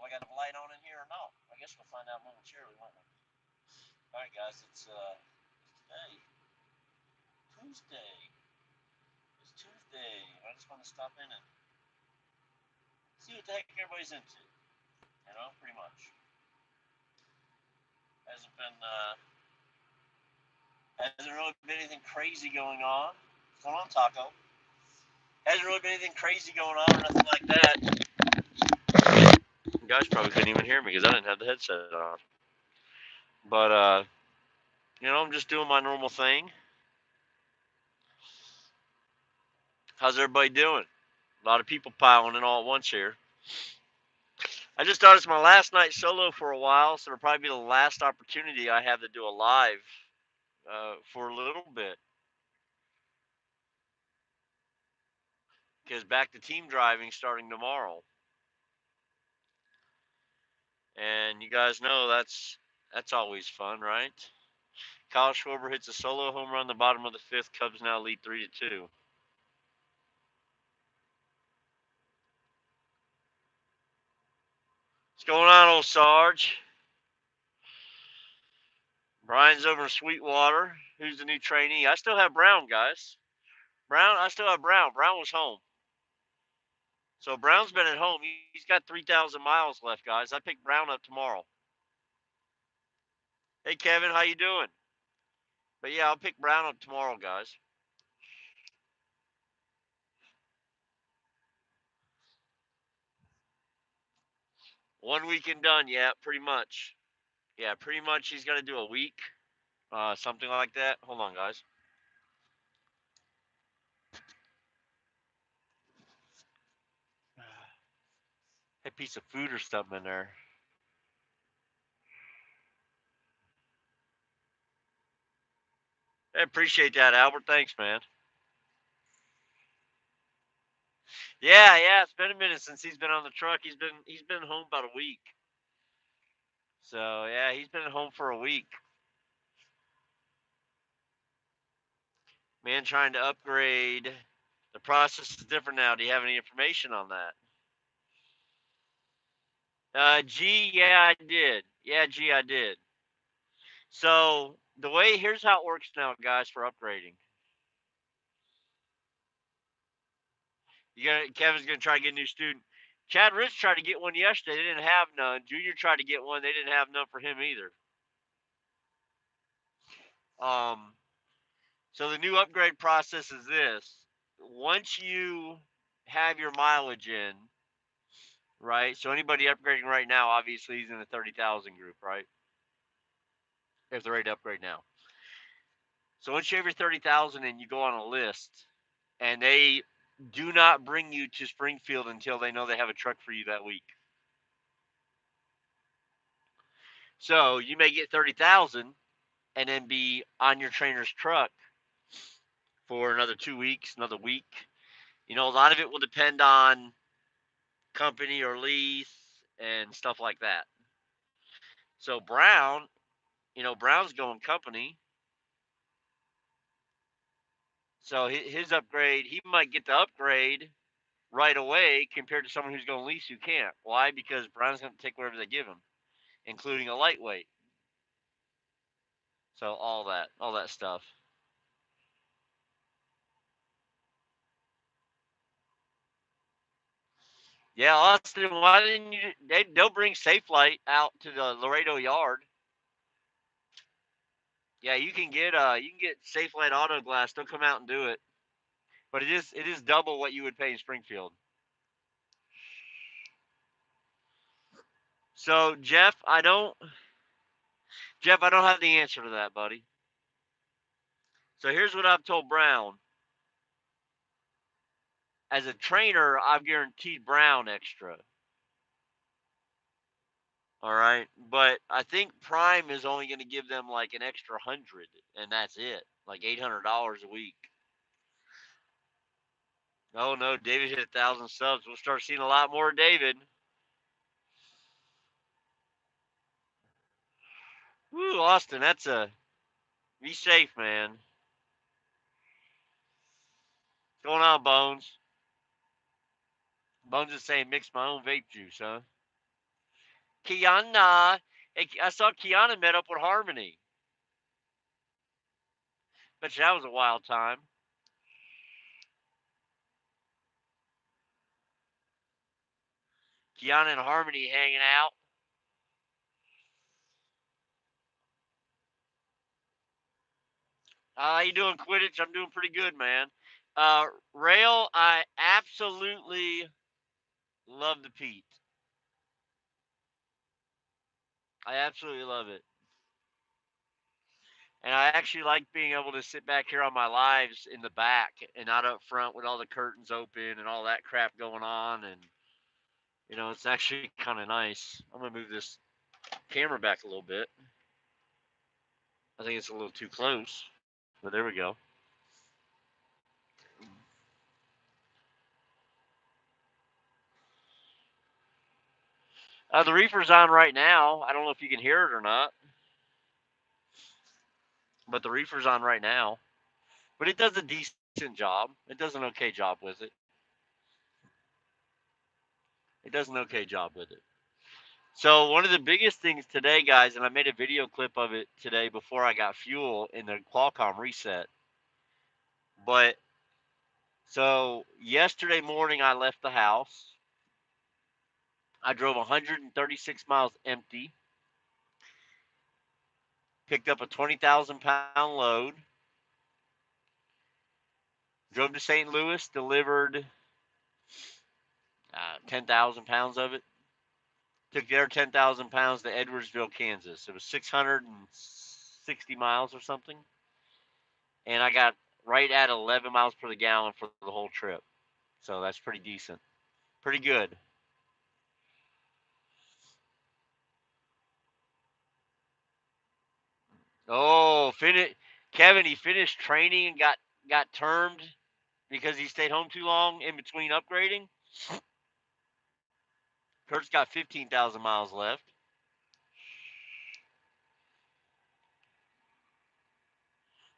I got a light on in here or not? I guess we'll find out momentarily, won't we? All right, guys, it's today, Tuesday. It's Tuesday. I just want to stop in and see what the heck everybody's into. You know, pretty much. Hasn't been hasn't really been anything crazy going on. What's going on, Taco? Hasn't really been anything crazy going on or nothing like that. You guys probably couldn't even hear me because I didn't have the headset on. But I'm just doing my normal thing. How's everybody doing? A lot of people piling in all at once here. I just thought it's my last night solo for a while, so it'll probably be the last opportunity I have to do a live for a little bit. Because back to team driving starting tomorrow. And you guys know that's always fun, right? Kyle Schwarber hits a solo home run the bottom of the fifth. Cubs now lead 3-2. What's going on, old Sarge? Brian's over in Sweetwater. Who's the new trainee? I still have Brown, guys. I still have Brown. Brown was home. So Brown's been at home. He's got 3,000 miles left, guys. I pick Brown up tomorrow. Hey, Kevin, how you doing? But yeah, I'll pick Brown up tomorrow, guys. One weekend done, yeah, pretty much. Yeah, pretty much he's going to do a week, something like that. Hold on, guys. A piece of food or something in there. I appreciate that, Albert. Thanks, man. Yeah, it's been a minute since he's been on the truck. He's been home about a week. So yeah, he's been at home for a week. Man, trying to upgrade. The process is different now. Do you have any information on that? G, yeah, I did. Yeah, G, I did. So here's how it works now, guys, for upgrading. Kevin's gonna try to get a new student. Chad Rich tried to get one yesterday. They didn't have none. Junior tried to get one. They didn't have none for him either. Um, so the new upgrade process is this: once you have your mileage in, right? So anybody upgrading right now, obviously, he's in the 30,000 group, right? If they're ready to upgrade now. So once you have your 30,000 and you go on a list, and they do not bring you to Springfield until they know they have a truck for you that week. So you may get 30,000 and then be on your trainer's truck for another 2 weeks, another week. A lot of it will depend on company or lease and stuff like that. So Brown's going company. So his upgrade, he might get the upgrade right away compared to someone who's going to lease who can't. Why? Because Brown's going to take whatever they give him, including a lightweight. So all that stuff. Yeah, Austin, why didn't you? They'll bring Safelite out to the Laredo yard. Yeah, you can get Safelite Auto Glass. They'll come out and do it, but it is double what you would pay in Springfield. So Jeff, I don't have the answer to that, buddy. So here's what I've told Brown. As a trainer, I've guaranteed Brown extra. All right, but I think Prime is only going to give them like an extra 100, and that's it, like $800 a week. Oh no, David hit 1,000 subs. We'll start seeing a lot more of David. Woo, Austin, be safe, man. What's going on, Bones? Bones is saying mix my own vape juice, huh? Kiana. Hey, I saw Kiana met up with Harmony. Bet you that was a wild time. Kiana and Harmony hanging out. How you doing, Quidditch? I'm doing pretty good, man. Rail, I absolutely love the Pete. I absolutely love it. And I actually like being able to sit back here on my lives in the back and not up front with all the curtains open and all that crap going on. And, it's actually kind of nice. I'm going to move this camera back a little bit. I think it's a little too close, but there we go. The reefer's on right now. I don't know if you can hear it or not, but the reefer's on right now. But it does a decent job. It does an okay job with it. It does an okay job with it. So one of the biggest things today, guys, and I made a video clip of it today before I got fuel in the Qualcomm reset. But so yesterday morning I left the house. I drove 136 miles empty. Picked up a 20,000-pound load. Drove to St. Louis, delivered 10,000 pounds of it. Took their 10,000 pounds to Edwardsville, Kansas. It was 660 miles or something. And I got right at 11 miles per gallon for the whole trip. So that's pretty decent. Pretty good. Oh, Kevin, he finished training and got termed because he stayed home too long in between upgrading. Kurt's got 15,000 miles left.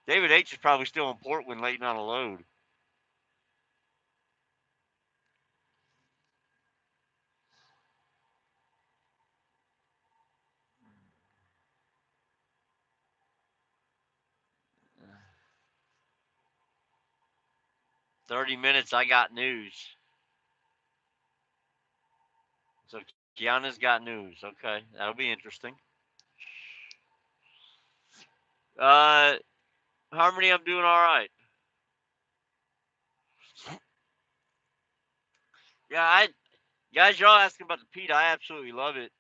David H is probably still in Portland waiting on a load. Uh, 30 minutes, I got news. So Kiana's got news. Okay, that'll be interesting. Uh, Harmony, I'm doing all right. Yeah, guys, you're all asking about the Pete. I absolutely love it.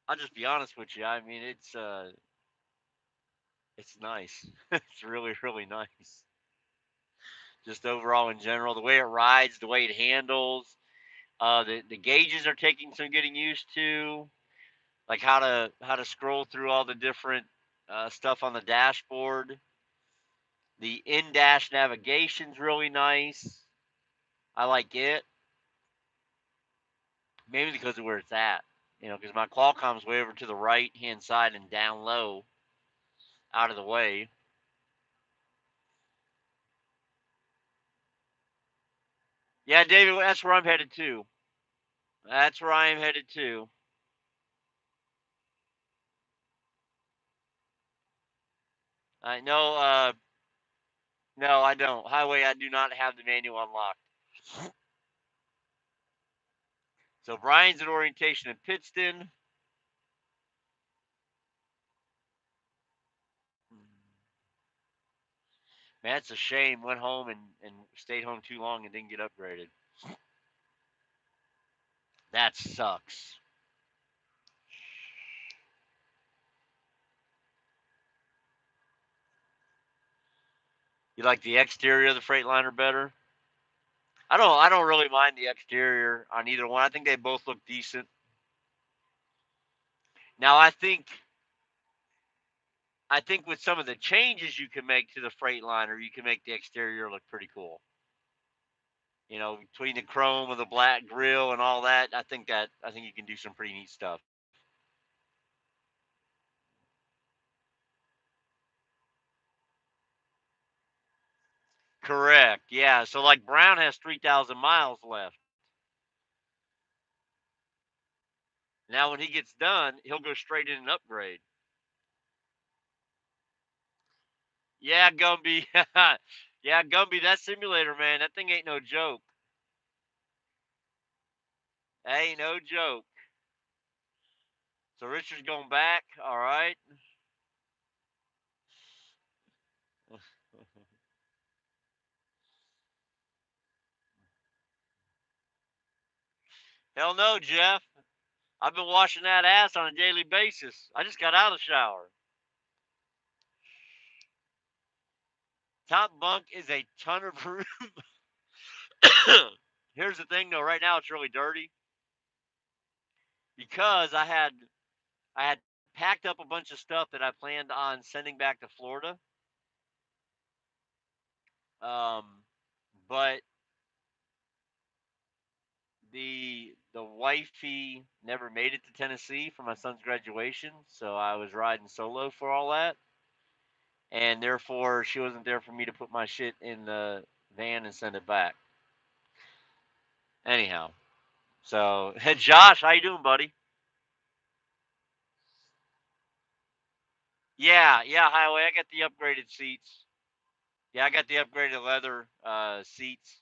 I'll just be honest with you. I mean, it's nice. It's really, really nice. Just overall in general, the way it rides, the way it handles. The gauges are taking some getting used to, like how to scroll through all the different stuff on the dashboard. The in-dash navigation's really nice. I like it, maybe because of where it's at. Because my Qualcomm's way over to the right hand side and down low, out of the way. Yeah, David, that's where I'm headed to. That's where I am headed to. I know. No, I don't. Highway, I do not have the manual unlocked. So Brian's at orientation in Pittston. Man, it's a shame. Went home and stayed home too long and didn't get upgraded. That sucks. You like the exterior of the Freightliner better? I don't really mind the exterior on either one. I think they both look decent. Now I think with some of the changes you can make to the Freightliner, you can make the exterior look pretty cool. Between the chrome and the black grill and all that, I think you can do some pretty neat stuff. Correct. Yeah. So like Brown has 3,000 miles left. Now, when he gets done, he'll go straight in and upgrade. Yeah, Gumby. Yeah, Gumby, that simulator, man, that thing ain't no joke. That ain't no joke. So Richard's going back. All right. Hell no, Jeff. I've been washing that ass on a daily basis. I just got out of the shower. Top bunk is a ton of room. Here's the thing, though. Right now, it's really dirty because I had packed up a bunch of stuff that I planned on sending back to Florida. Um, but the wifey never made it to Tennessee for my son's graduation, so I was riding solo for all that, and therefore she wasn't there for me to put my shit in the van and send it back. Anyhow, so hey, Josh, how you doing, buddy? Yeah, yeah, Highway. I got the upgraded seats. Yeah, I got the upgraded leather seats.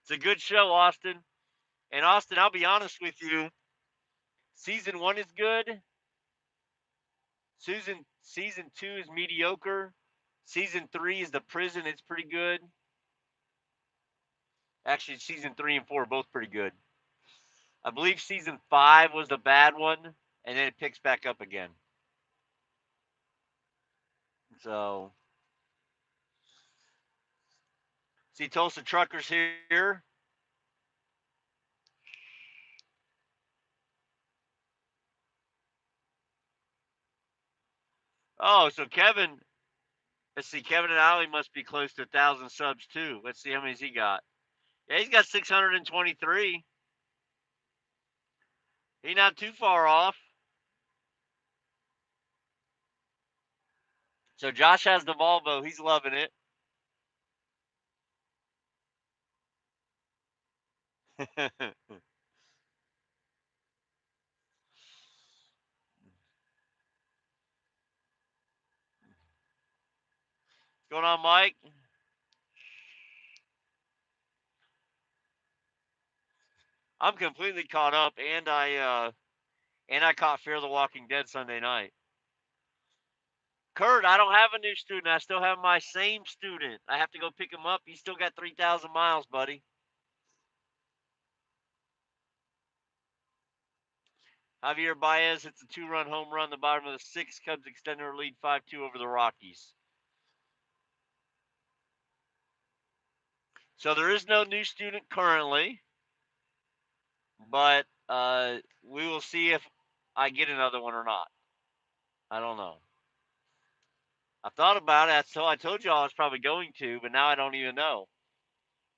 It's a good show, Austin. And Austin, I'll be honest with you. Season 1 is good. Season 2 is mediocre. Season 3 is the prison. It's pretty good. Actually, season 3 and 4 are both pretty good. I believe season 5 was the bad one, and then it picks back up again. So, see Tulsa Truckers here. Oh, so Kevin, let's see, Kevin and Ali must be close to 1,000 subs too. Let's see how many he got. Yeah, he's got 623. He's not too far off. So Josh has the Volvo. He's loving it. What's going on, Mike? I'm completely caught up, and I caught Fear the Walking Dead Sunday night. Kurt, I don't have a new student. I still have my same student. I have to go pick him up. He's still got 3,000 miles, buddy. Javier Baez hits a 2-run home run. The bottom of the sixth. Cubs extend their lead 5-2 over the Rockies. So there is no new student currently, but we will see if I get another one or not. I don't know. I thought about it. So I told you I was probably going to, but now I don't even know.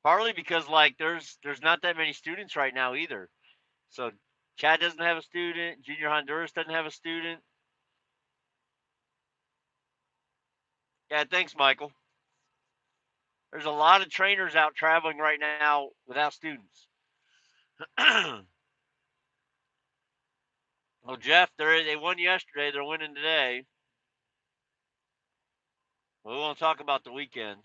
Partly because like there's not that many students right now either. So Chad doesn't have a student. Junior Honduras doesn't have a student. Yeah, thanks, Michael. There's a lot of trainers out traveling right now without students. Well, Jeff, they won yesterday. They're winning today. We won't talk about the weekend.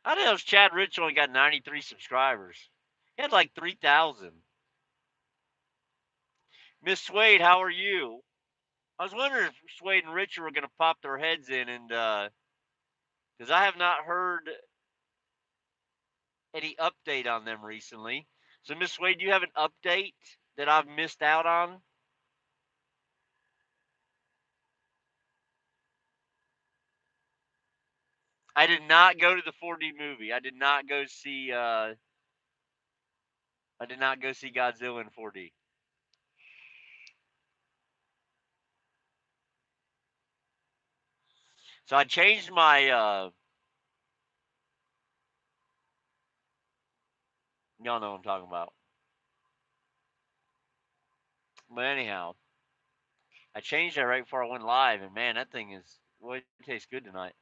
How the hell's Chad Rich only got 93 subscribers? He had like 3,000. Miss Swade, how are you? I was wondering if Swade and Richard were going to pop their heads in, and because I have not heard any update on them recently. So, Miss Swade, do you have an update that I've missed out on? I did not go to the 4D movie. I did not go see. I did not go see Godzilla in 4D. So I changed my. Y'all know what I'm talking about. But anyhow, I changed that right before I went live, and man, that thing is, well, it tastes good tonight.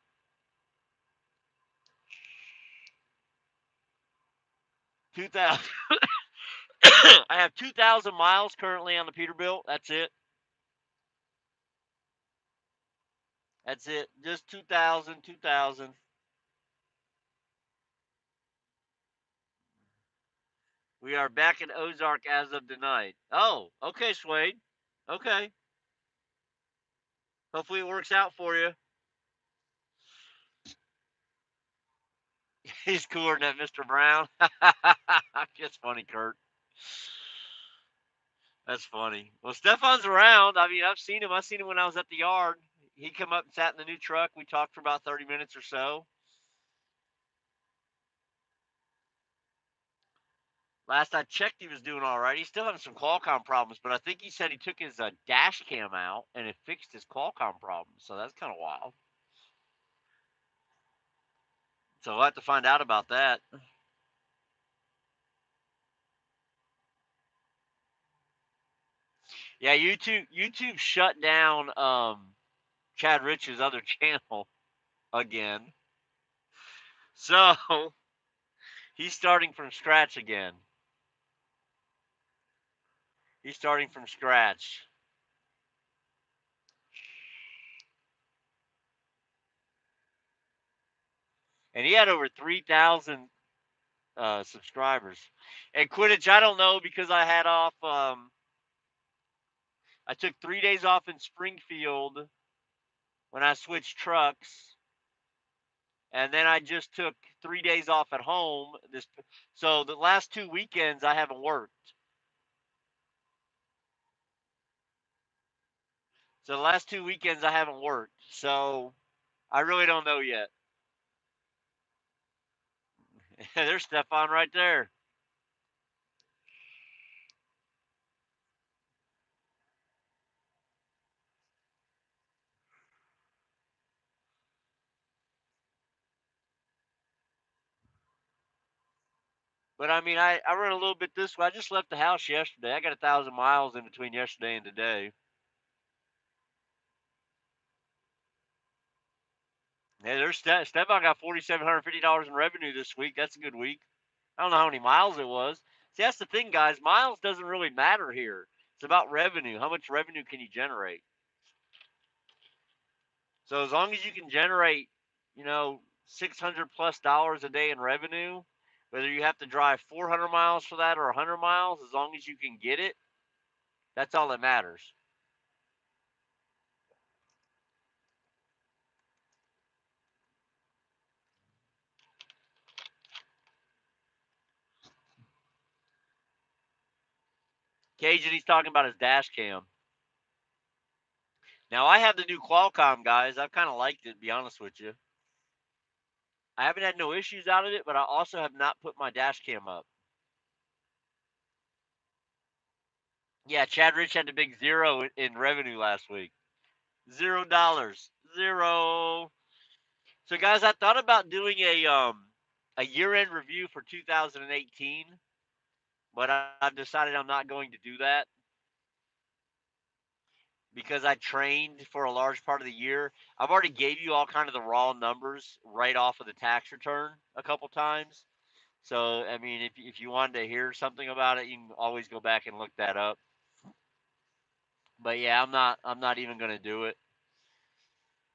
2,000. I have 2,000 miles currently on the Peterbilt. That's it. That's it. Just 2,000, 2,000. We are back in Ozark as of tonight. Oh, okay, Swade. Okay. Hopefully it works out for you. He's cooler than that Mr. Brown. That's funny, Kurt. That's funny. Well, Stefan's around. I mean, I've seen him. I seen him when I was at the yard. He come up and sat in the new truck. We talked for about 30 minutes or so. Last I checked, he was doing all right. He's still having some Qualcomm problems, but I think he said he took his dash cam out and it fixed his Qualcomm problems. So that's kind of wild. So we'll have to find out about that. Yeah, YouTube shut down Chad Rich's other channel again. So he's starting from scratch again. He's starting from scratch. And he had over 3,000 subscribers. And Quidditch, I don't know because I had off. I took 3 days off in Springfield when I switched trucks, and then I just took 3 days off at home. So the last 2 weekends I haven't worked. So the last 2 weekends I haven't worked. So I really don't know yet. There's Stefan right there. But I mean, I run a little bit this way. I just left the house yesterday. I got 1,000 miles in between yesterday and today. Yeah, there's Stefan got $4,750 in revenue this week. That's a good week. I don't know how many miles it was. See, that's the thing, guys. Miles doesn't really matter here. It's about revenue. How much revenue can you generate? So as long as you can generate, 600 plus dollars a day in revenue, whether you have to drive 400 miles for that or 100 miles, as long as you can get it, that's all that matters. Cajun, he's talking about his dash cam. Now I have the new Qualcomm, guys. I've kind of liked it, to be honest with you. I haven't had no issues out of it, but I also have not put my dash cam up. Yeah, Chad Rich had the big zero in revenue last week. $0. Zero. So guys, I thought about doing a year-end review for 2018, but I've decided I'm not going to do that because I trained for a large part of the year. I've already gave you all kind of the raw numbers right off of the tax return a couple times. So I mean, if you wanted to hear something about it, you can always go back and look that up. But yeah, I'm not even going to do it.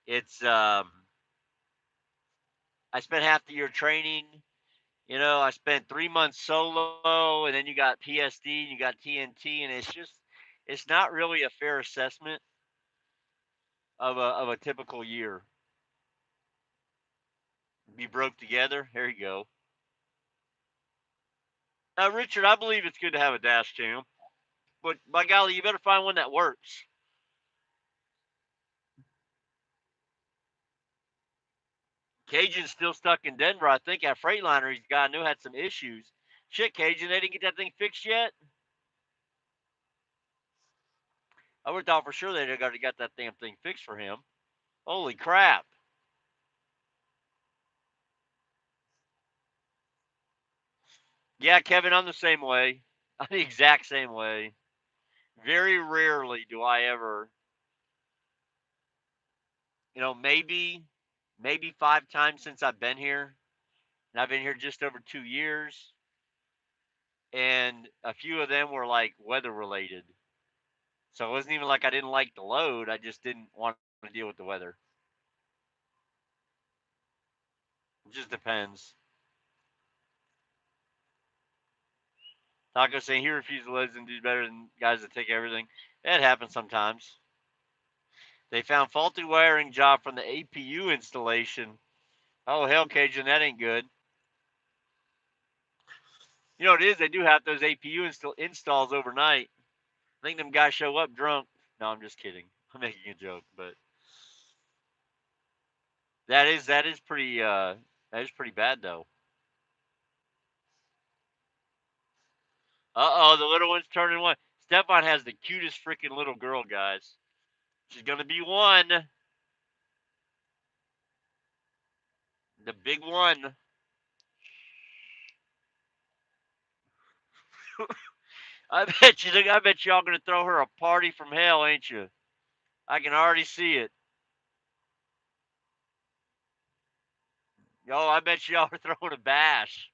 It's I spent half the year training. I spent 3 months solo, and then you got PSD, and you got TNT, and it's not really a fair assessment of a typical year. Be broke together. There you go. Richard, I believe it's good to have a dash cam, but by golly, you better find one that works. Cajun's still stuck in Denver, I think, at Freightliner. He's got knew had some issues. Shit, Cajun, they didn't get that thing fixed yet. I would have thought for sure they'd have got that damn thing fixed for him. Holy crap! Yeah, Kevin, I'm the same way. I'm the exact same way. Very rarely do I ever. maybe 5 times since I've been here, and I've been here just over 2 years, and a few of them were like weather related. So it wasn't even like I didn't like the load. I just didn't want to deal with the weather. It just depends. Taco saying he refused to loads and do better than guys that take everything. That happens sometimes. They found faulty wiring job from the APU installation. Oh hell, Cajun, that ain't good. You know what it is? They do have those APU installs overnight. I think them guys show up drunk. No, I'm just kidding. I'm making a joke, but that is pretty bad though. Uh oh, the little one's turning one. Stefan has the cutest freaking little girl, guys. She's gonna be one, the big one. I bet y'all gonna throw her a party from hell, ain't you? I can already see it. Yo, I bet y'all are throwing a bash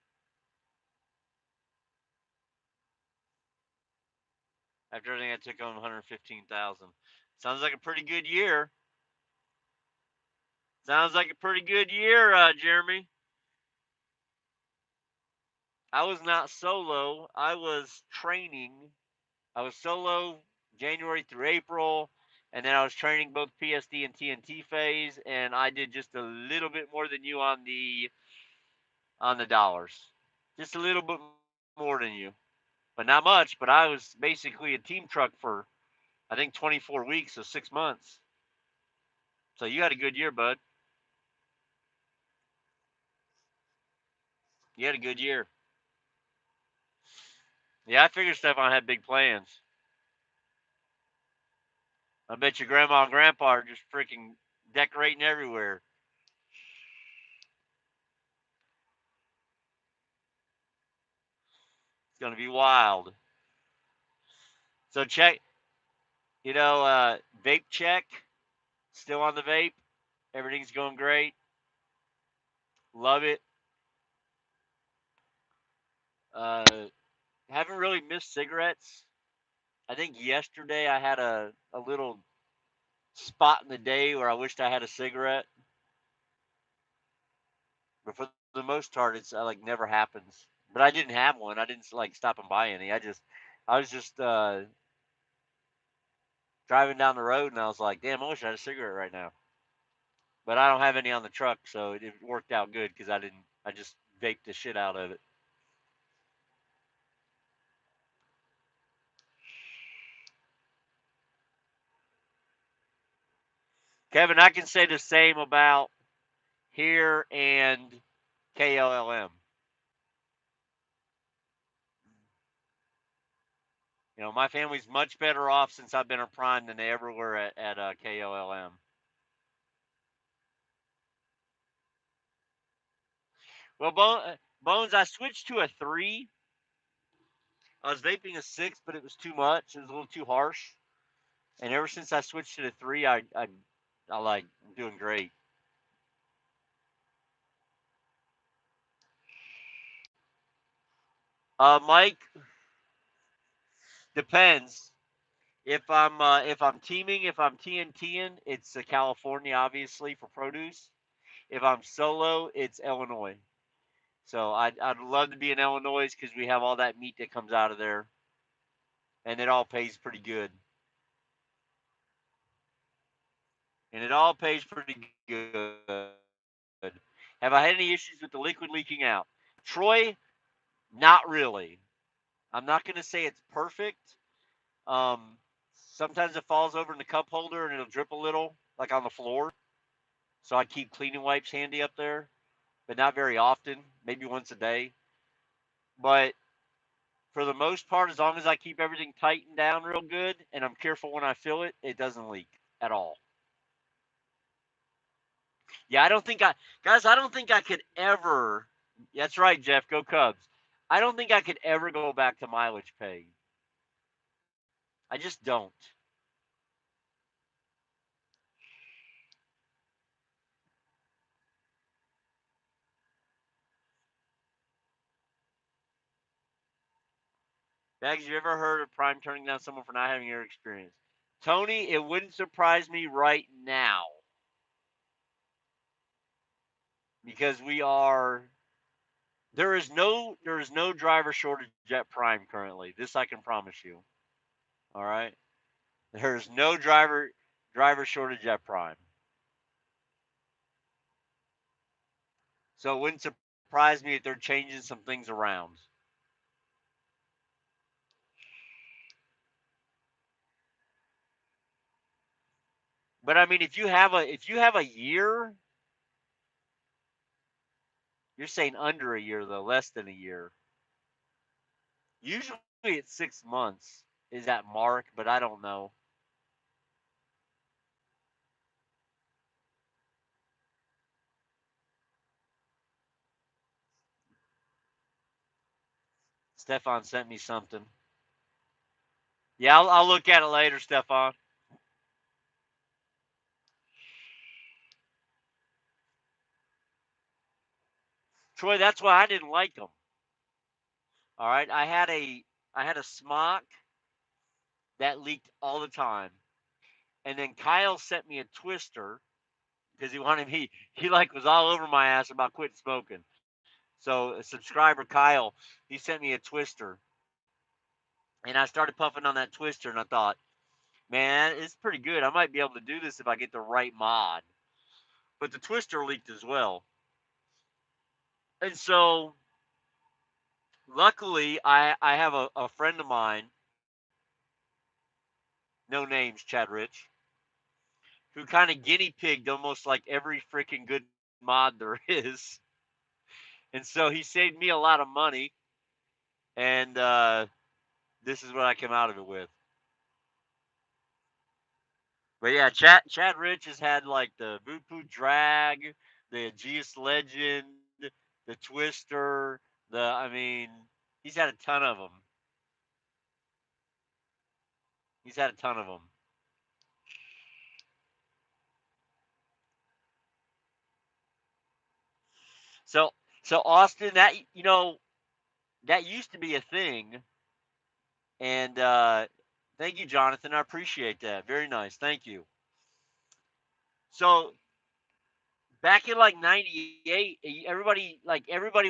after everything I took on 115,000. Sounds like a pretty good year. Sounds like a pretty good year, Jeremy. I was not solo. I was training. I was solo January through April, and then I was training both PSD and TNT phase, and I did just a little bit more than you on the dollars. Just a little bit more than you, but not much. But I was basically a team truck for I think 24 weeks, so 6 months. So you had a good year, bud. You had a good year. Yeah, I figured Stefan had big plans. I bet your grandma and grandpa are just freaking decorating everywhere. It's gonna be wild. So check, vape check. Still on the vape. Everything's going great. Love it. Uh, haven't really missed cigarettes. I think yesterday I had a little spot in the day where I wished I had a cigarette, but for the most part, it's like never happens. But I didn't have one. I didn't like stop and buy any. I was just driving down the road and I was like, damn, I wish I had a cigarette right now. But I don't have any on the truck, so it worked out good because I didn't. I just vaped the shit out of it. Kevin, I can say the same about here and KLLM. My family's much better off since I've been a prime than they ever were at KLLM. Well, Bones, I switched to a 3. I was vaping a 6, but it was too much. It was a little too harsh. And ever since I switched to the 3, I like I'm doing great. Mike, depends. If I'm teaming, if I'm TNTing, it's California, obviously for produce. If I'm solo, it's Illinois. So I'd love to be in Illinois because we have all that meat that comes out of there, and it all pays pretty good. And it all pays pretty good. Have I had any issues with the liquid leaking out? Troy, not really. I'm not gonna say it's perfect. Um, Sometimes it falls over in the cup holder and it'll drip a little, like on the floor. So I keep cleaning wipes handy up there, but not very often. Maybe once a day. But for the most part, as long as I keep everything tightened down real good and I'm careful when I fill it, it doesn't leak at all. Yeah, I don't think I could ever. That's right, Jeff. Go Cubs. I don't think I could ever go back to mileage pay. I just don't. Bags, you ever heard of Prime turning down someone for not having your experience? Tony, it wouldn't surprise me right now because there is no driver shortage at Prime currently. This I can promise you. All right, there's no driver shortage at Prime, so it wouldn't surprise me if they're changing some things around. But I mean, if you have a year, you're saying under a year though, less than a year. Usually it's 6 months is that mark, but I don't know. Stefan sent me something. Yeah, I'll look at it later, Stefan. Troy, that's why I didn't like them. All right, I had a smock that leaked all the time, and then Kyle sent me a twister because he wanted me. He like was all over my ass about quit smoking. So a subscriber Kyle, he sent me a twister, and I started puffing on that twister, and I thought, man, it's pretty good. I might be able to do this if I get the right mod. But the twister leaked as well, and so luckily I have a friend of mine, no names, Chad Rich, who kind of guinea pigged almost like every freaking good mod there is. And so he saved me a lot of money, and this is what I came out of it with. But yeah, Chad Rich has had like the Vupu Drag, the Aegeus Legend, the Twister, I mean, he's had a ton of them. He's had a ton of them. So, so Austin, that used to be a thing, and thank you, Jonathan. I appreciate that. Very nice. Thank you. So back in like '98, everybody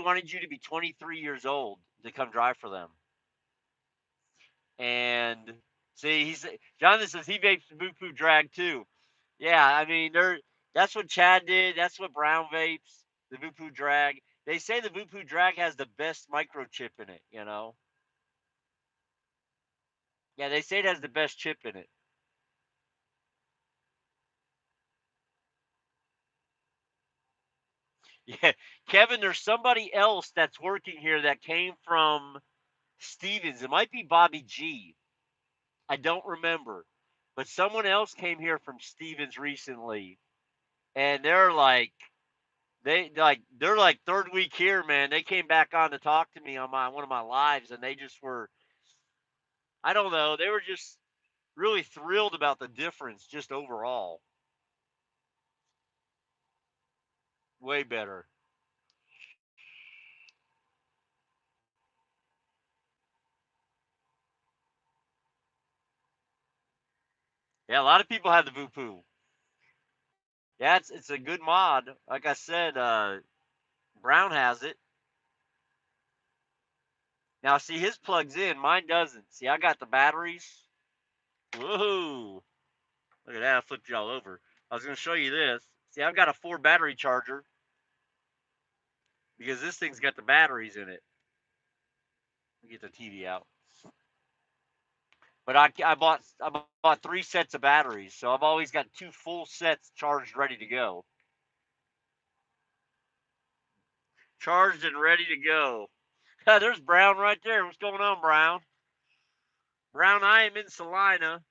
wanted you to be 23 years old to come drive for them. And see, Jonathan says he vapes the Bupu Drag too. Yeah, I mean, that's what Chad did. That's what Brown vapes, the Vupu Drag. They say the Vupu Drag has the best microchip in it, you know? Yeah, they say it has the best chip in it. Yeah, Kevin, there's somebody else that's working here that came from Stevens. It might be Bobby G. I don't remember. But someone else came here from Stevens recently, and they're like third week here, man. They came back on to talk to me on my one of my lives, and they just were, I don't know, they were just really thrilled about the difference just overall. Way better. Yeah, a lot of people have the Vupu. Yeah, it's a good mod. Like I said, Brown has it. Now see his plugs in, mine doesn't. See, I got the batteries. Woohoo! Look at that, I flipped you all over. I was gonna show you this. See, I've got a 4 battery charger because this thing's got the batteries in it. Let me get the TV out. But I bought 3 sets of batteries, so I've always got 2 full sets charged, ready to go. Charged and ready to go. There's Brown right there. What's going on, Brown? Brown, I am in Salina.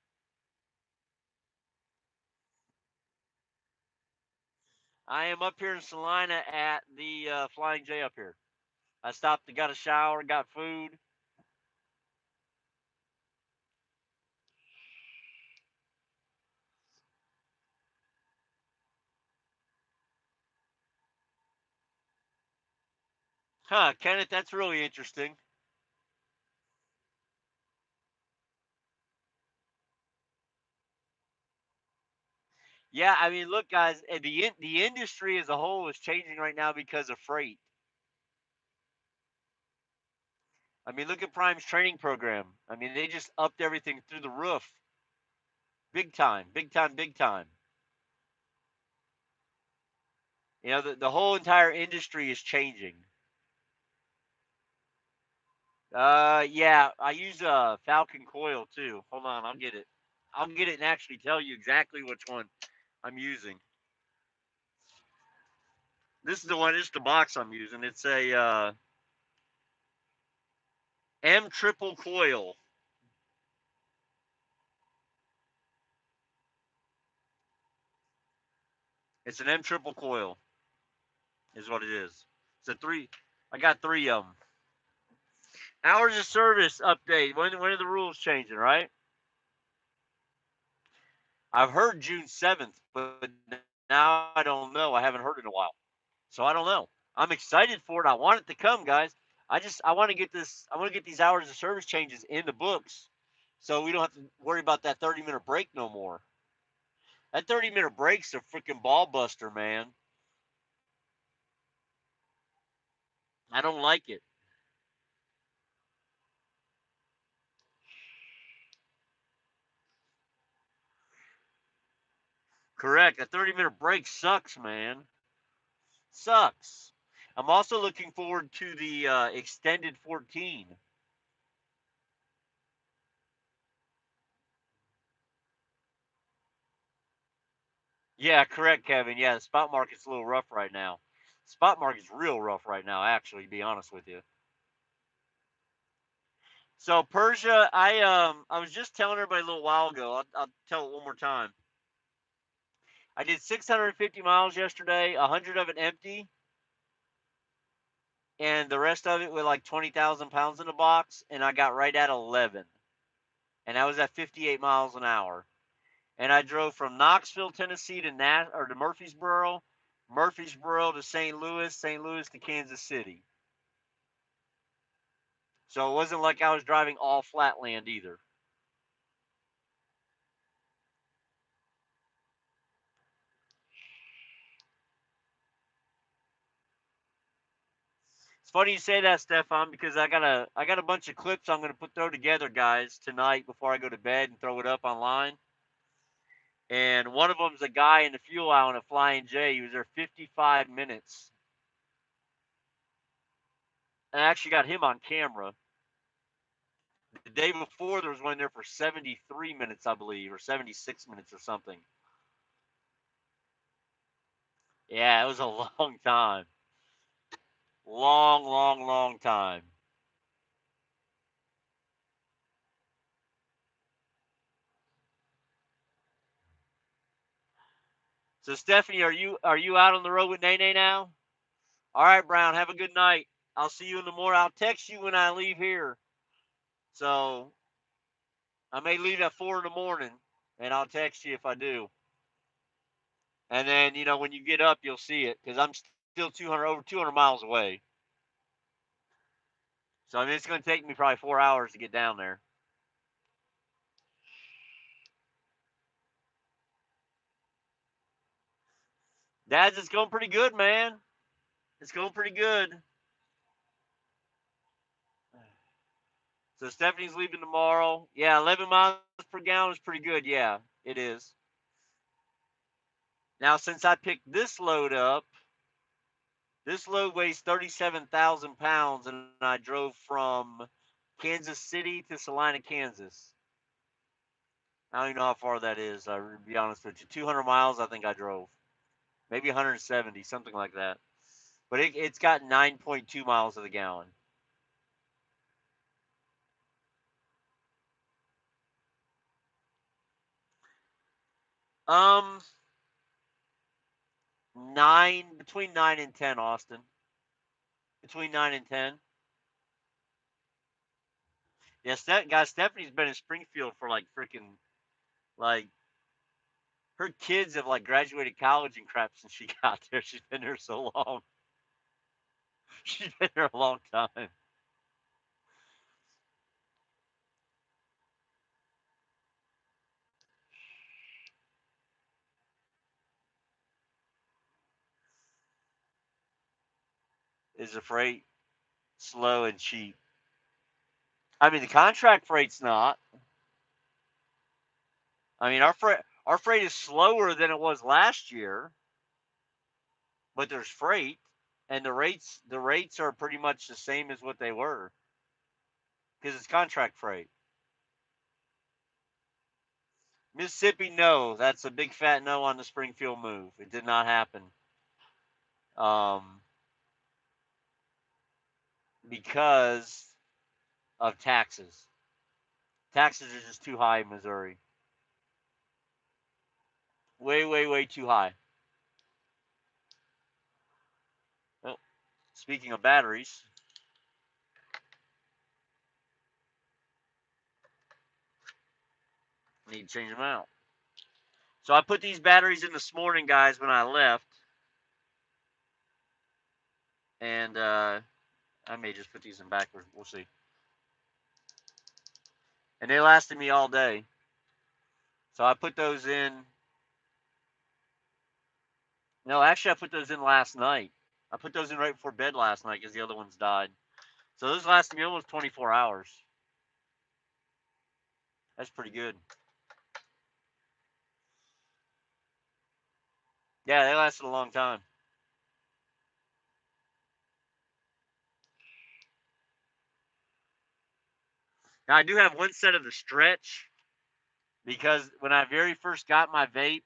I am up here in Salina at the Flying J up here. I stopped and got a shower, got food. Huh, Kenneth, that's really interesting. Yeah, I mean, look, guys, the industry as a whole is changing right now because of freight. I mean, look at Prime's training program. I mean, they just upped everything through the roof, big time, big time, big time. You know, the whole entire industry is changing. Yeah, I use a Falcon coil too. Hold on, I'll get it. I'll get it and actually tell you exactly which one I'm using. This is the one. This is the box I'm using. It's a M triple coil. It's an M triple coil, is what it is. It's a three. I got three of them. Hours of service update. When are the rules changing? Right. I've heard June 7th, but now I don't know. I haven't heard it in a while, so I don't know. I'm excited for it. I want it to come, guys. I want to get this. I want to get these hours of service changes in the books, so we don't have to worry about that 30-minute break no more. That 30-minute break's a freaking ball buster, man. I don't like it. Correct. A 30-minute break sucks, man. Sucks. I'm also looking forward to the extended 14. Yeah, correct, Kevin. Yeah, the spot market's a little rough right now. Spot market's real rough right now, actually, to be honest with you. So Persia, I was just telling everybody a little while ago. I'll tell it one more time. I did 650 miles yesterday, 100 of it empty, and the rest of it with like 20,000 pounds in the box, and I got right at 11, and I was at 58 miles an hour. And I drove from Knoxville, Tennessee to Murfreesboro, Murfreesboro to St. Louis, St. Louis to Kansas City. So it wasn't like I was driving all flatland either. It's funny you say that, Stefan, because I got a bunch of clips I'm gonna throw together, guys, tonight before I go to bed and throw it up online. And one of them's a guy in the fuel aisle in a Flying J. He was there 55 minutes. And I actually got him on camera. The day before, there was one there for 73 minutes, I believe, or 76 minutes or something. Yeah, it was a long time. Long, long, long time. So Stephanie, are you out on the road with Nene now? All right, Brown, have a good night. I'll see you in the morning. I'll text you when I leave here. So I may leave at 4 in the morning, and I'll text you if I do. And then when you get up, you'll see it because I'm still 200 miles away. So I mean, it's going to take me probably 4 hours to get down there. Dad's, it's going pretty good, man. It's going pretty good. So Stephanie's leaving tomorrow. Yeah, 11 miles per gallon is pretty good. Yeah, it is. Now, since I picked this load weighs 37,000 pounds, and I drove from Kansas City to Salina, Kansas. I don't even know how far that is. To be honest with you, 200 miles. I think I drove, maybe 170, something like that. But it's got 9.2 miles to the gallon. Um, between 9 and 10, Austin. Between 9 and 10. Yes, that guy Stephanie's been in Springfield for like freaking like her kids have like graduated college and crap since she got there. She's been there so long. She's been there a long time. is the freight slow and cheap? I mean, the contract freight's not. I mean, our freight is slower than it was last year, but there's freight, and the rates are pretty much the same as what they were because it's contract freight. Mississippi, no, that's a big fat no on the Springfield move. It did not happen. Um, because of taxes. Taxes are just too high in Missouri. Way, way, way too high. Well, speaking of batteries, I need to change them out. So I put these batteries in this morning, guys, when I left, and I may just put these in backwards. We'll see. And they lasted me all day. So I put those in. No, actually, I put those in last night. I put those in right before bed last night because the other ones died. So those lasted me almost 24 hours. That's pretty good. Yeah, they lasted a long time. Now I do have one set of the stretch because when I very first got my vape,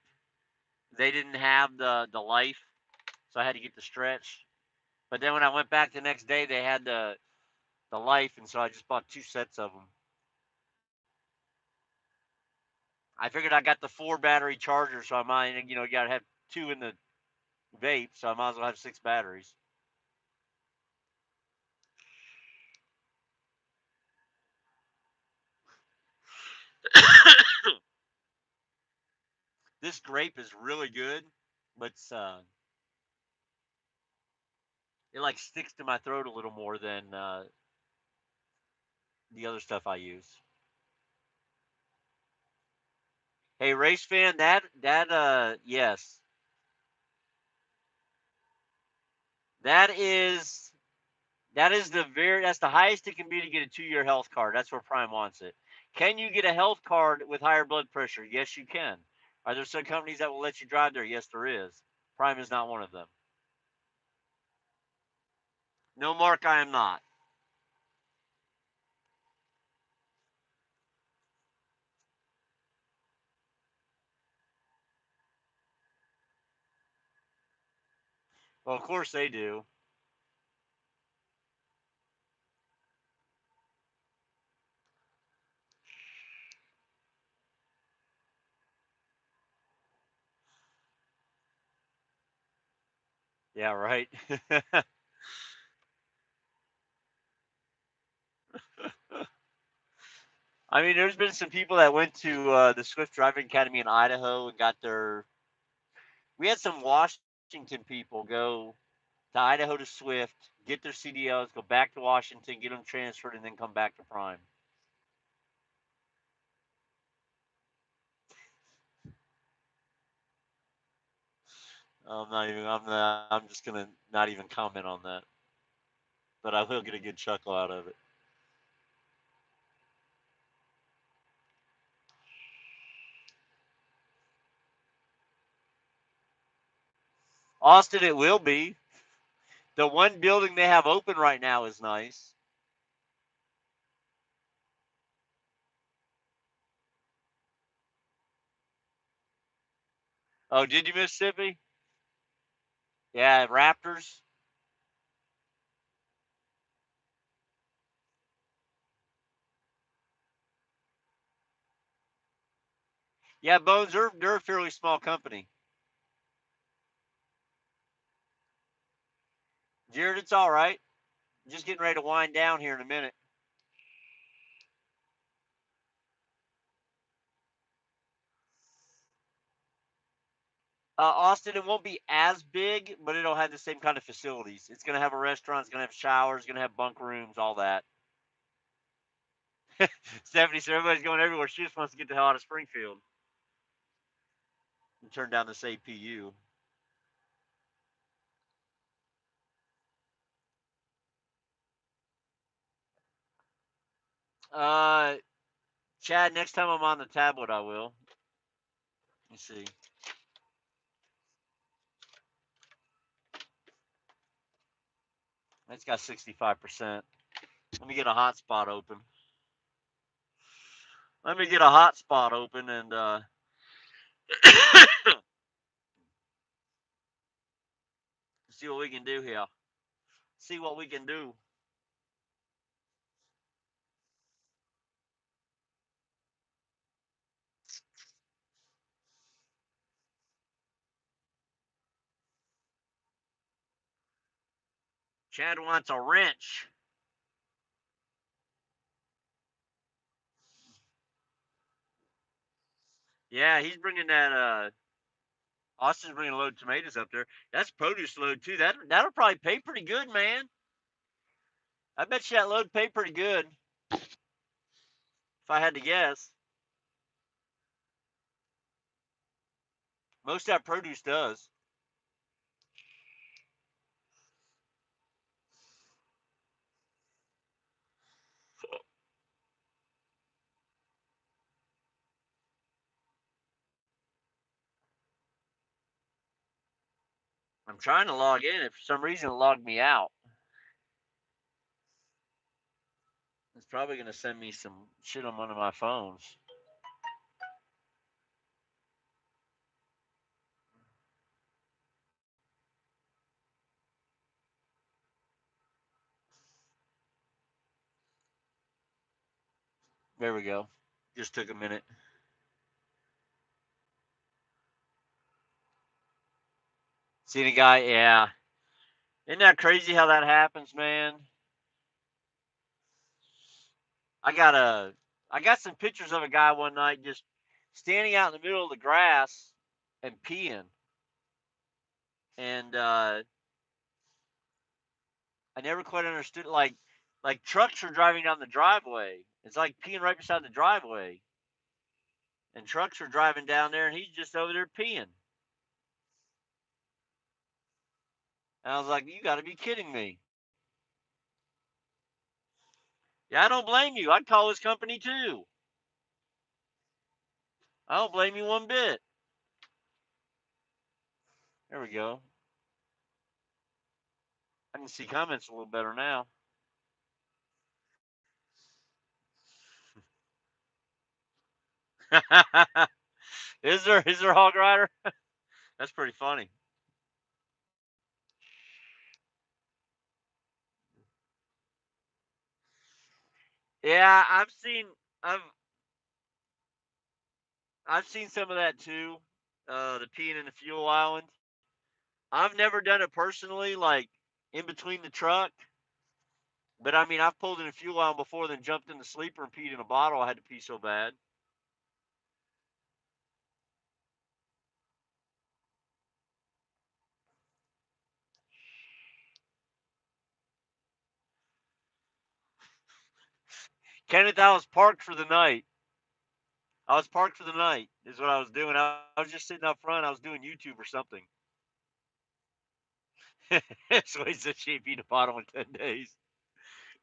they didn't have the life, so I had to get the stretch. But then when I went back the next day, they had the life, and so I just bought two sets of them. I figured I got the 4 battery charger, so I might, you got to have 2 in the vape, so I might as well have 6 batteries. This grape is really good, but it like sticks to my throat a little more than the other stuff I use. Hey, race fan, that yes, that is that's the highest it can be to get a 2-year health card. That's where Prime wants it. Can you get a health card with higher blood pressure? Yes, you can. Are there some companies that will let you drive there? Yes, there is. Prime is not one of them. No, Mark, I am not. Well, of course they do. Yeah, right. I mean, there's been some people that went to the Swift Driving Academy in Idaho and got their. We had some Washington people go to Idaho to Swift, get their CDLs, go back to Washington, get them transferred, and then come back to Prime. I'm not even. I'm not. I'm just gonna not even comment on that. But I will get a good chuckle out of it. Austin, it will be. The one building they have open right now is nice. Oh, did you Mississippi? Yeah, Raptors. Yeah, Bones. They're a fairly small company. Jared, it's all right. Just getting ready to wind down here in a minute. Austin, it won't be as big, but it'll have the same kind of facilities. It's going to have a restaurant. It's going to have showers. It's going to have bunk rooms, all that. Stephanie said everybody's going everywhere. She just wants to get the hell out of Springfield and turn down this APU. Chad, next time I'm on the tablet, I will. Let's see. It's got 65%. Let me get a hotspot open. Let me get a hotspot open and see what we can do here. See what we can do. Chad wants a wrench. Yeah, he's bringing that. Austin's bringing a load of tomatoes up there. That's produce load too. That'll probably pay pretty good, man. I bet you that load pay pretty good. If I had to guess, most of that produce does. I'm trying to log in. If for some reason it logged me out, it's probably going to send me some shit on one of my phones. There we go. Just took a minute. See the guy? Yeah. Isn't that crazy how that happens, man? I got a, I got some pictures of a guy one night just standing out in the middle of the grass and peeing, and I never quite understood. Like trucks are driving down the driveway. It's like peeing right beside the driveway, and trucks are driving down there, and he's just over there peeing. And I was like, "You got to be kidding me!" Yeah, I don't blame you. I'd call his company too. I don't blame you one bit. There we go. I can see comments a little better now. Is there a hog rider? That's pretty funny. Yeah, I've I've seen some of that too. The peeing in the fuel island. I've never done it personally, like in between the truck. But I mean, I've pulled in a fuel island before, then jumped in the sleeper and peed in a bottle. I had to pee so bad. Kenneth, I was parked for the night. I was parked for the night, is what I was doing. I was just sitting up front. I was doing YouTube or something. So he said she ain't peed a bottle in 10 days.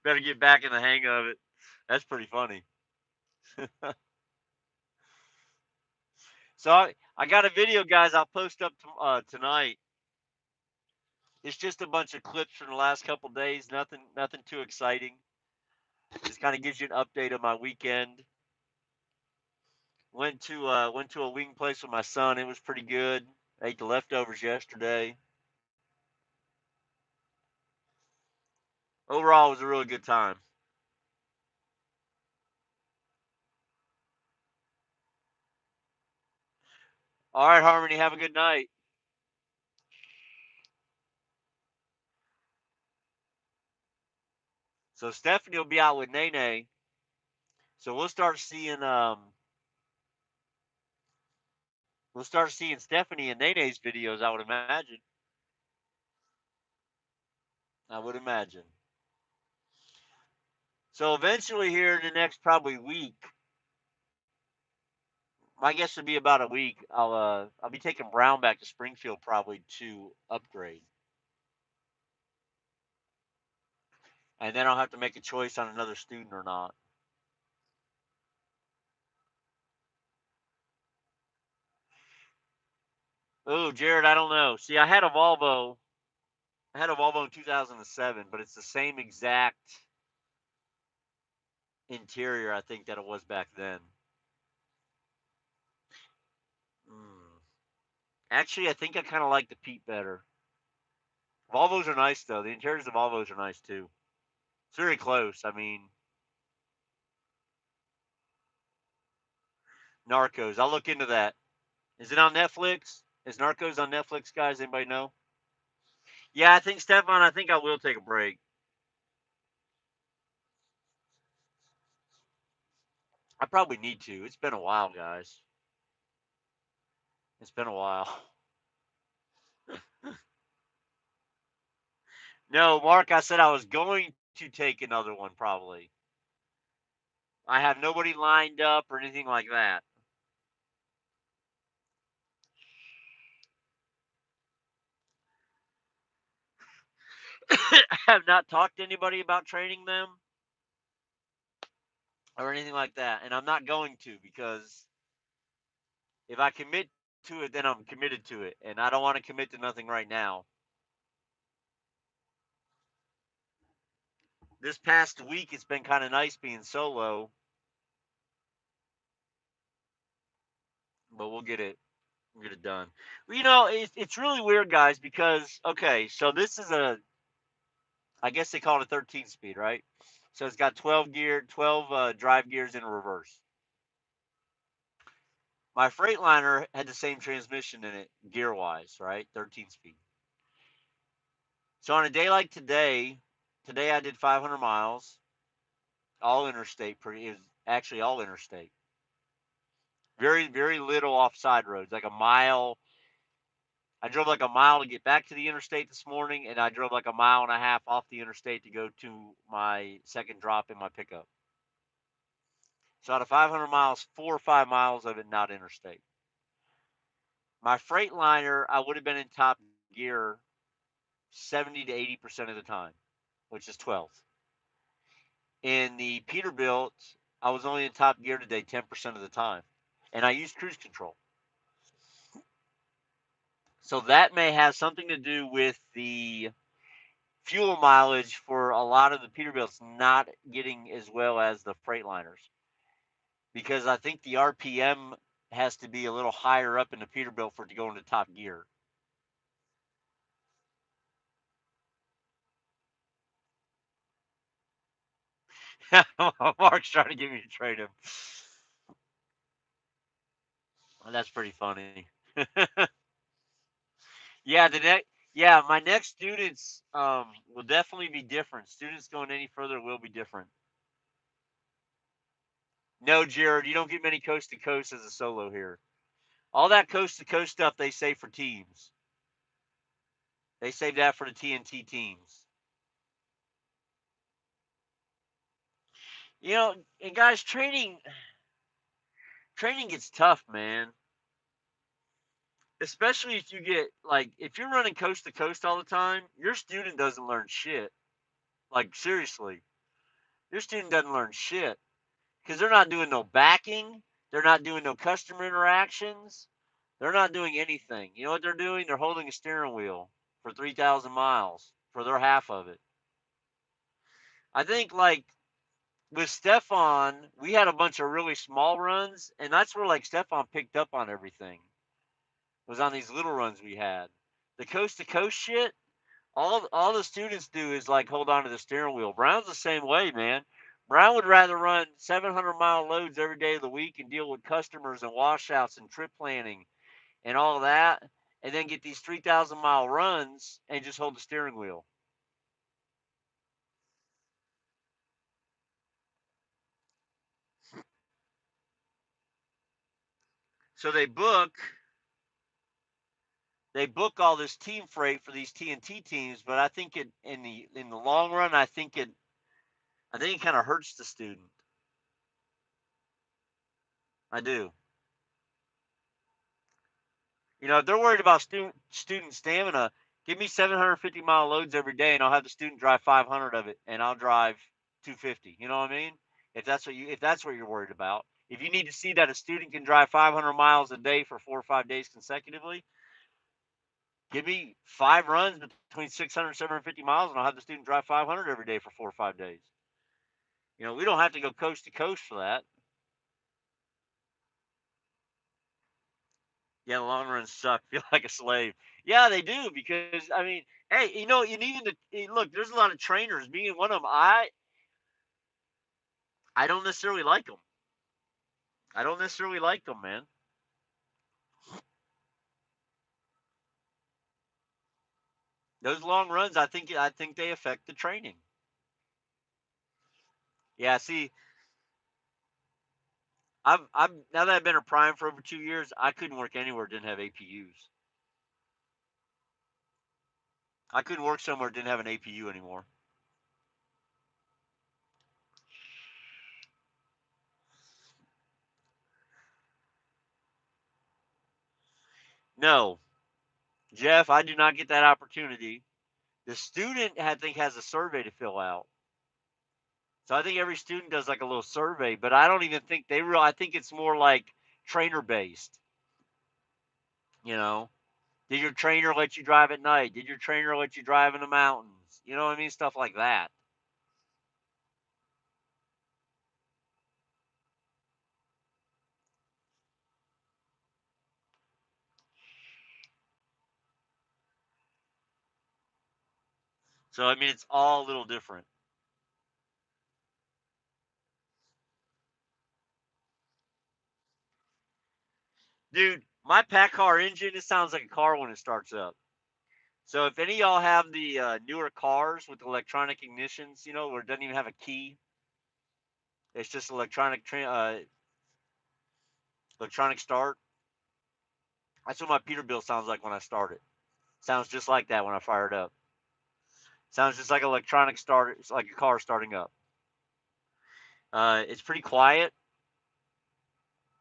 Better get back in the hang of it. That's pretty funny. So I got a video, guys. I'll post up tonight. It's just a bunch of clips from the last couple days. Nothing too exciting. Just kind of gives you an update of my weekend. Went to a wing place with my son. It was pretty good. Ate the leftovers yesterday. Overall, it was a really good time. All right, Harmony. Have a good night. So Stephanie will be out with Nene. So we'll start seeing Stephanie and Nene's videos. I would imagine. I would imagine. So eventually, here in the next probably week, my guess would be about a week. I'll be taking Brown back to Springfield probably to upgrade, and then I'll have to make a choice on another student or not. Oh, Jared, I don't know. See, I had a Volvo. I had a Volvo in 2007, but it's the same exact interior I think that it was back then. Mm. Actually, I think I kind of like the Pete better. Volvos are nice though. The interiors of Volvos are nice too. It's very close. I mean, Narcos. I'll look into that. Is it on Netflix? Is Narcos on Netflix, guys? Anybody know? Yeah, I think Stefan. I think I will take a break. I probably need to. It's been a while, guys. It's been a while. No, Mark. I said I was going to take another one. Probably. I have nobody lined up or anything like that. I have not talked to anybody about training them or anything like that, and I'm not going to because if I commit to it, then I'm committed to it, and I don't want to commit to nothing right now. This past week, it's been kind of nice being solo, but we'll get it done. Well, it's really weird, guys, because okay, so this is I guess they call it a 13 speed, right? So it's got 12 drive gears in reverse. My Freightliner had the same transmission in it, gear wise, right? 13 speed. So on a day like today I did 500 miles, all interstate. It was actually all interstate. Very, very little offside roads, like a mile. I drove like a mile to get back to the interstate this morning, and I drove like a mile and a half off the interstate to go to my second drop in my pickup. So out of 500 miles, 4 or 5 miles of it not interstate. My Freightliner, I would have been in top gear 70 to 80% of the time, which is 12. In the Peterbilt, I was only in top gear today 10% of the time, and I used cruise control. So that may have something to do with the fuel mileage for a lot of the Peterbilts not getting as well as the Freightliners, because I think the RPM has to be a little higher up in the Peterbilt for it to go into top gear. Mark's trying to get me to trade him. That's pretty funny. Yeah, my next students will definitely be different. Students going any further will be different. No, Jared, you don't get many coast to coast as a solo here. All that coast to coast stuff they save for teams. They save that for the TNT teams. And guys, training gets tough, man. Especially if you get like if you're running coast to coast all the time, your student doesn't learn shit. Like seriously, your student doesn't learn shit because they're not doing no backing, they're not doing no customer interactions, they're not doing anything. You know what they're doing? They're holding a steering wheel for 3,000 miles for their half of it. I think like with Stefan, we had a bunch of really small runs, and that's where like Stefan picked up on everything. Was on these little runs we had. The coast to coast shit, all the students do is like hold on to the steering wheel. Brown's the same way, man. Brown would rather run 700-mile loads every day of the week and deal with customers and washouts and trip planning and all of that, and then get these 3,000-mile runs and just hold the steering wheel. So they book all this team freight for these TNT teams, but I think it in the long run, I think it kind of hurts the student. I do. If they're worried about student stamina, give me 750-mile loads every day, and I'll have the student drive 500 of it, and I'll drive 250. You know what I mean? If that's what you're worried about, if you need to see that a student can drive 500 miles a day for 4 or 5 days consecutively, Give me 5 runs between 600 and 750 miles, and I'll have the student drive 500 every day for 4 or 5 days. We don't have to go coast to coast for that. Yeah, the long runs suck. Feel like a slave. Yeah, they do because I mean, hey, and even look, there's a lot of trainers. Me and one of them, I don't necessarily like them. I don't necessarily like them, man. Those long runs, I think they affect the training. Yeah, see, I've now that I've been a prime for over 2 years, I couldn't work anywhere that didn't have APUs. I couldn't work somewhere that didn't have an APU anymore. No, Jeff, I do not get that opportunity. The student, I think, has a survey to fill out. So I think every student does like a little survey, but I don't even think they real. I think it's more like trainer based. You know, did your trainer let you drive at night? Did your trainer let you drive in the mountains? You know what I mean? Stuff like that. So I mean, it's all a little different, dude. My pack car engine, it sounds like a car when it starts up. So if any of y'all have the newer cars with electronic ignitions, where it doesn't even have a key, it's just electronic start. That's what my Peterbilt sounds like when I start it. Sounds just like that when I fire it up. Sounds just like electronic start. It's like a car starting up. It's pretty quiet.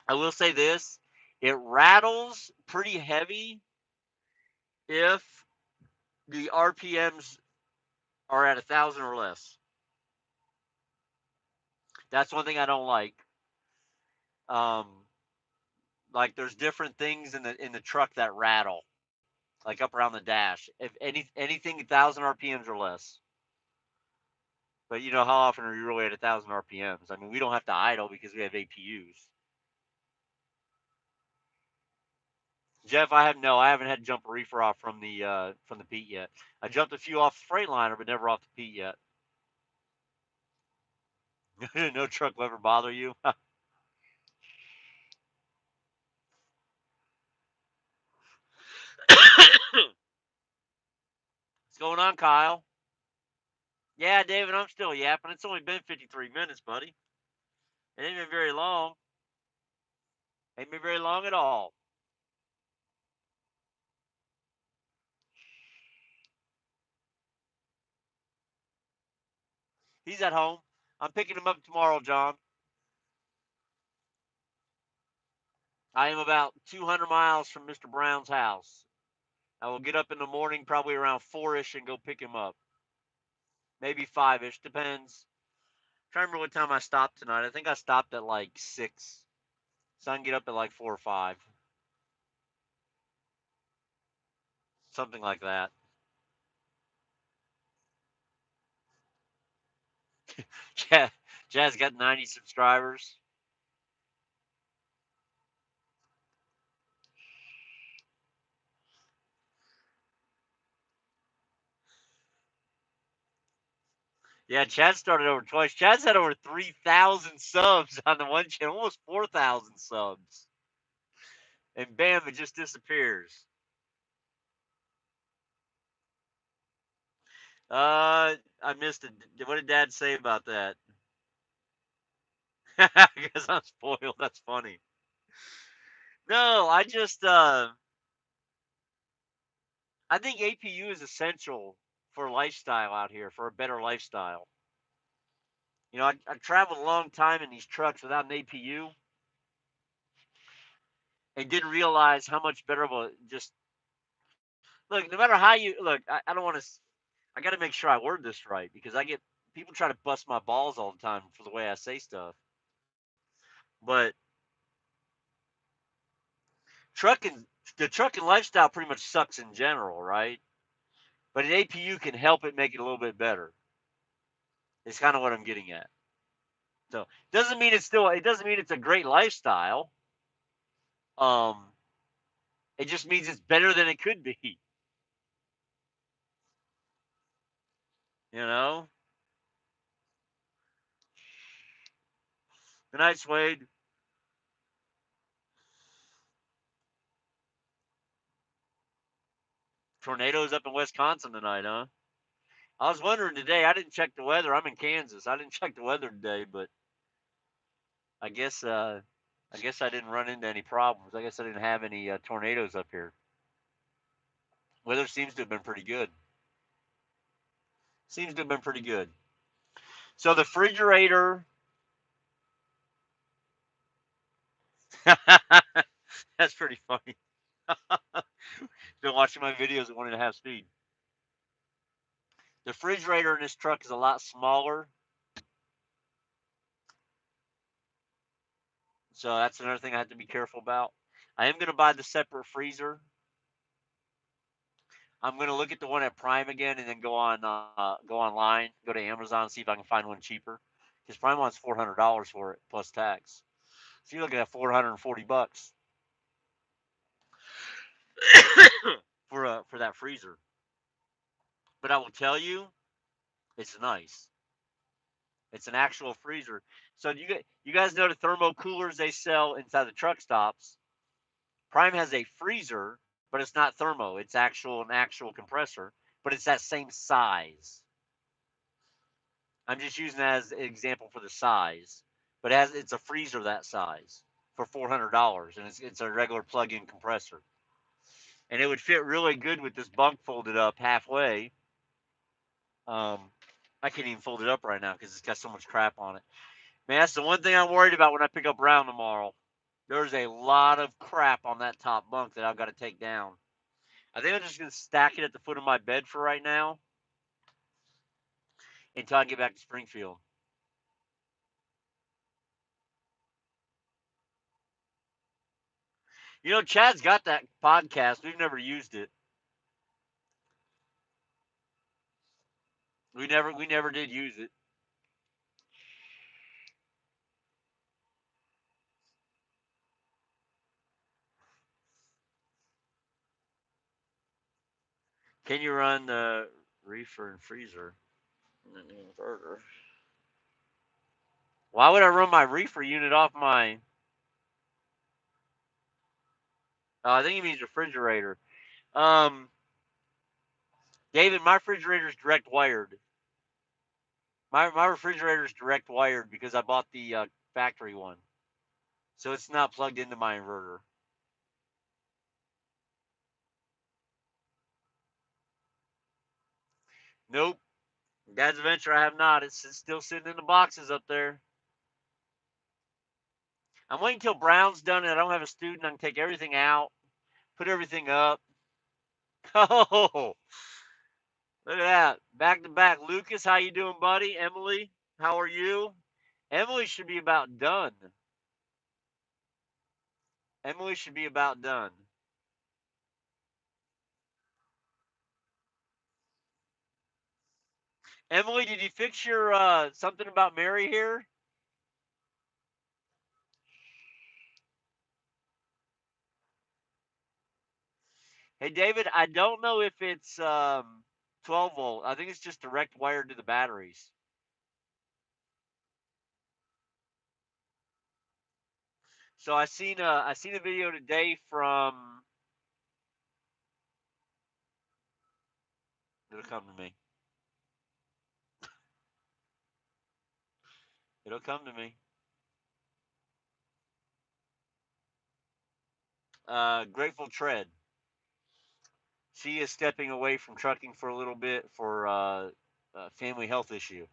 I will say this: it rattles pretty heavy if the RPMs are at 1,000 or less. That's one thing I don't like. Um, like there's different things in the truck that rattle, like up around the dash. If anything 1,000 RPMs or less. But how often are you really at 1,000 RPMs? I mean, we don't have to idle because we have APUs. Jeff, I haven't had to jump a reefer off from the Pete yet. I jumped a few off the Freightliner, but never off the Pete yet. No truck will ever bother you. What's going on, Kyle? Yeah, David, I'm still yapping. It's only been 53 minutes, buddy. It ain't been very long. Ain't been very long at all. He's at home. I'm picking him up tomorrow, John. I am about 200 miles from Mr. Brown's house. I will get up in the morning, probably around 4-ish, and go pick him up. Maybe 5-ish, depends. Trying to remember what time I stopped tonight. I think I stopped at like 6. So I can get up at like 4 or 5. Something like that. Yeah, Jazz got 90 subscribers. Yeah, Chad started over twice. Chad's had over 3,000 subs on the one channel, almost 4,000 subs. And bam, it just disappears. I missed it. What did Dad say about that? Because I'm spoiled. That's funny. No, I think APU is essential for lifestyle out here, for a better lifestyle. I traveled a long time in these trucks without an APU and didn't realize how much better of a just look. No matter how you look, I don't want to. I got to make sure I word this right because I get people try to bust my balls all the time for the way I say stuff. But trucking the trucking lifestyle pretty much sucks in general, right? But an APU can help it make it a little bit better. It's kind of what I'm getting at. So it doesn't mean it's a great lifestyle. Um, it just means it's better than it could be. You know. Good night, Swade. Tornadoes up in Wisconsin tonight, huh? I was wondering today. I didn't check the weather. I'm in Kansas. I didn't check the weather today, but I guess I guess I didn't run into any problems. I guess I didn't have any tornadoes up here. Weather seems to have been pretty good. Seems to have been pretty good. So the refrigerator. That's pretty funny. Been watching my videos at 1.5 speed. The refrigerator in this truck is a lot smaller, so that's another thing I have to be careful about. I am going to buy the separate freezer. I'm going to look at the one at Prime again, and then go online, go to Amazon, see if I can find one cheaper. Because Prime wants $400 for it plus tax. So you're looking at $440 for that freezer. But I will tell you, it's nice. It's an actual freezer. So you guys know the thermo coolers they sell inside the truck stops. Prime has a freezer, but it's not thermo. It's an actual compressor, but it's that same size. I'm just using that as an example for the size, but it's a freezer that size for $400, and it's a regular plug-in compressor, and it would fit really good with this bunk folded up halfway. Um, I can't even fold it up right now because it's got so much crap on it. Man, that's the one thing I'm worried about when I pick up Brown tomorrow. There's a lot of crap on that top bunk that I've got to take down. I think I'm just going to stack it at the foot of my bed for right now until I get back to Springfield. You know, Chad's got that podcast. We've never used it. We never did use it. Can you run the reefer and freezer in an inverter? Why would I run my reefer unit off my? Oh, I think he means refrigerator. Um, David, my refrigerator's direct wired. My refrigerator's direct wired because I bought the factory one, so it's not plugged into my inverter. Nope. Dad's Adventure, I have not. It's still sitting in the boxes up there. I'm waiting until Brown's done and I don't have a student. I can take everything out, put everything up. Oh, look at that. Back to back. Lucas, how you doing, buddy? Emily, how are you? Emily should be about done. Emily should be about done. Emily, did you fix your something about Mary here? Hey, David, I don't know if it's 12 volt. I think it's just direct wired to the batteries. So I seen a video today from. It'll come to me. It'll come to me. Grateful Tread. She is stepping away from trucking for a little bit for a family health issue,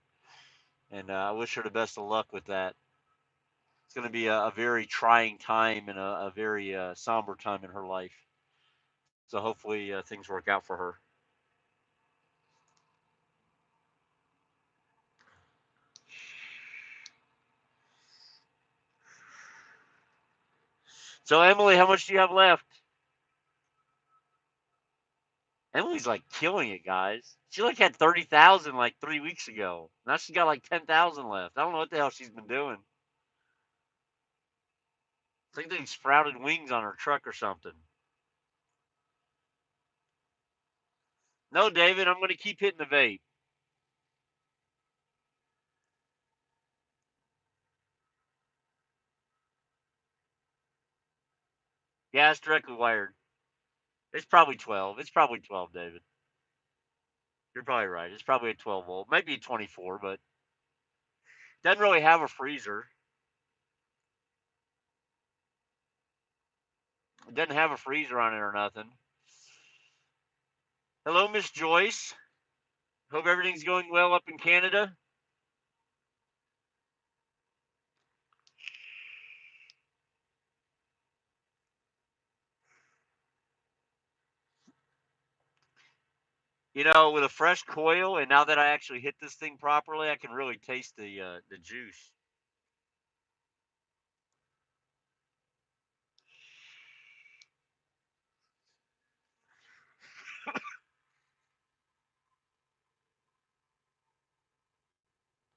and I wish her the best of luck with that. It's going to be a very trying time and a very somber time in her life. So hopefully things work out for her. So Emily, how much do you have left? Emily's like killing it, guys. She like had 30,000 like 3 weeks ago. Now she's got like 10,000 left. I don't know what the hell she's been doing. I think they sprouted wings on her truck or something. No, David, I'm going to keep hitting the vape. Yeah, it's directly wired. It's probably 12. It's probably 12, David. You're probably right. It's probably a 12 volt. Maybe a 24, but doesn't really have a freezer. It doesn't have a freezer on it or nothing. Hello, Miss Joyce. Hope everything's going well up in Canada. You know, with a fresh coil, and now that I actually hit this thing properly, I can really taste the juice.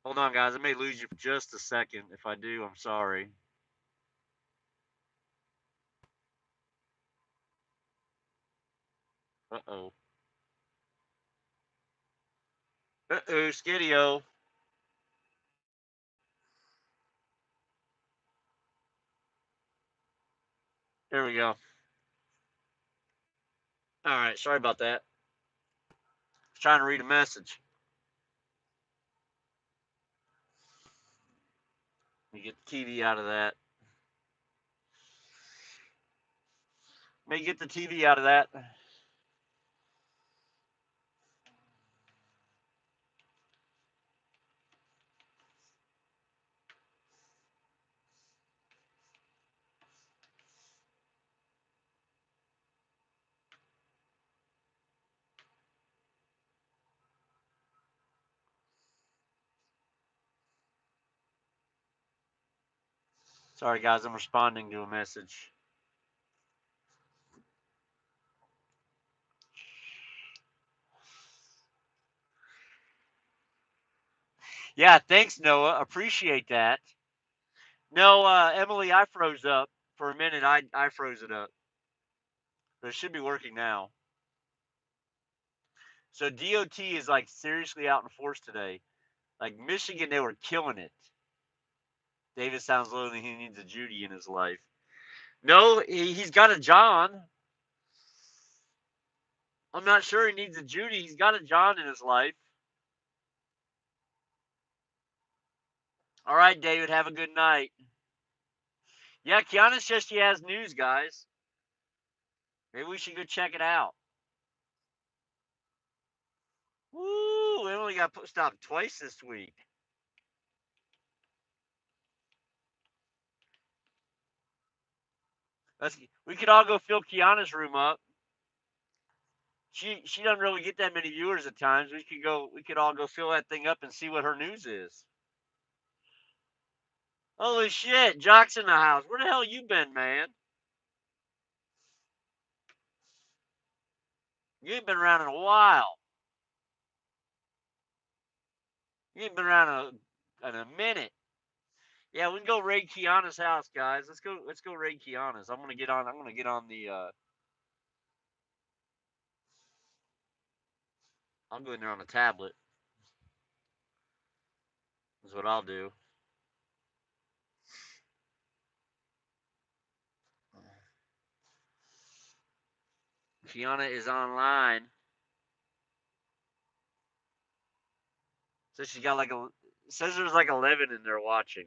Hold on, guys. I may lose you for just a second. If I do, I'm sorry. Uh-oh. Uh-oh, Skidio. There we go. All right, sorry about that. I was trying to read a message. Let me get the TV out of that. Let me get the TV out of that. Sorry, guys. I'm responding to a message. Yeah, thanks, Noah. Appreciate that. No, Emily, I froze up for a minute. I froze it up. But it should be working now. So DOT is like seriously out in force today. Like Michigan, they were killing it. David sounds lonely. He needs a Judy in his life. No, he's got a John. I'm not sure he needs a Judy. He's got a John in his life. All right, David. Have a good night. Yeah, Kiana says she has news, guys. Maybe we should go check it out. Woo! We only got stopped twice this week. We could all go fill Kiana's room up. She doesn't really get that many viewers at times. We could all go fill that thing up and see what her news is. Holy shit, Jock's in the house. Where the hell you been, man? You ain't been around in a while. You ain't been around in a minute. Yeah, we can go raid Kiana's house, guys. Let's go raid Kiana's. I'm gonna get on the I'll go in there on the tablet. Is what I'll do. Kiana is online. So she got like says there's like 11 in there watching.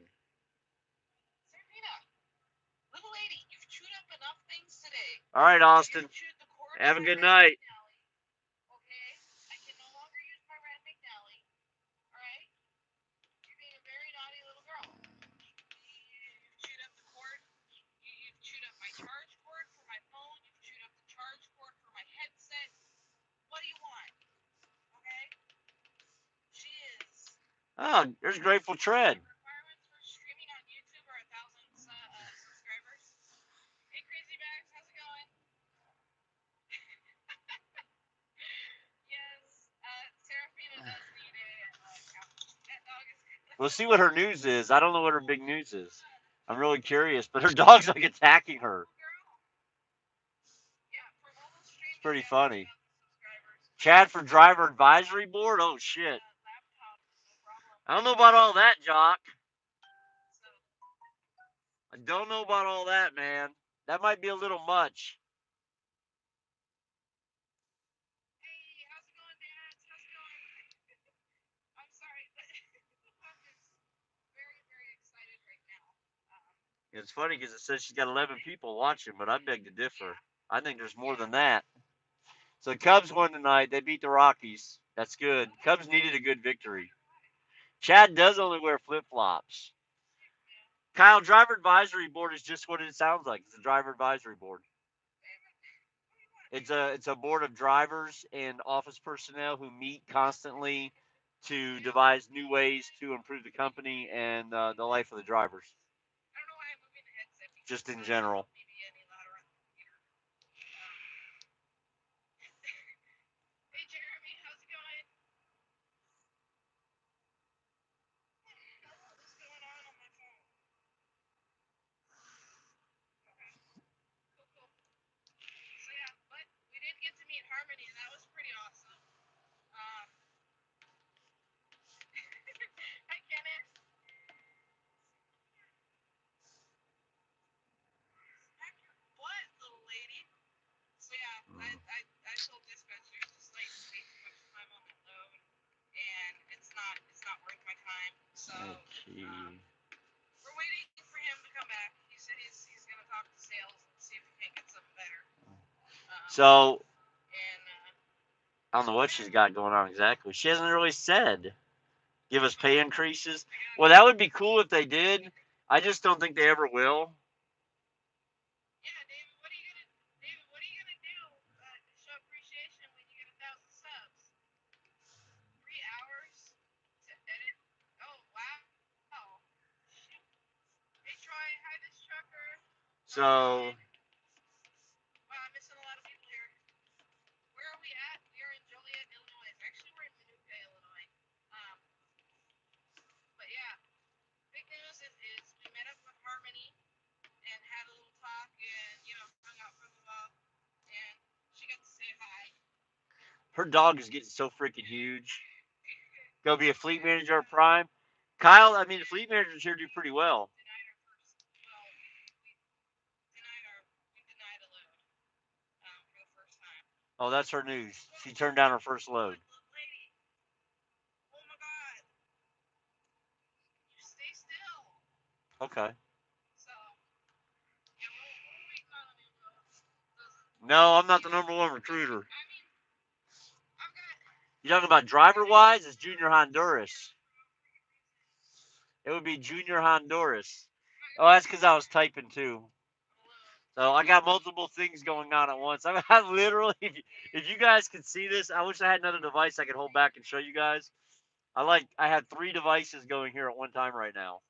All right, Austin. Have a good night. Oh, there's Grateful Tread. We'll see what her news is. I don't know what her big news is. I'm really curious, but her dog's like attacking her. It's pretty funny. Chad for driver advisory board? Oh shit. I don't know about all that, Jock. I don't know about all that, man. That might be a little much. It's funny because it says she's got 11 people watching, but I beg to differ. I think there's more than that. So the Cubs won tonight. They beat the Rockies. That's good. Cubs needed a good victory. Chad does only wear flip flops. Kyle, driver advisory board is just what it sounds like. It's a driver advisory board. It's a board of drivers and office personnel who meet constantly to devise new ways to improve the company and the life of the drivers. Just in general. Okay. So I don't know what she's got going on exactly. She hasn't really said. Give us pay increases. Well, that would be cool if they did. I just don't think they ever will. So her dog is getting so freaking huge. Go be a fleet manager at Prime. Kyle, I mean, the fleet managers here do pretty well. Oh, that's her news. She turned down her first load. Okay. No, I'm not the number one recruiter. You talking about driver wise? It's Junior Honduras. It would be Junior Honduras. Oh, that's because I was typing too. So I got multiple things going on at once. I literally, if you guys could see this, I wish I had another device I could hold back and show you guys. I had 3 devices going here at one time right now.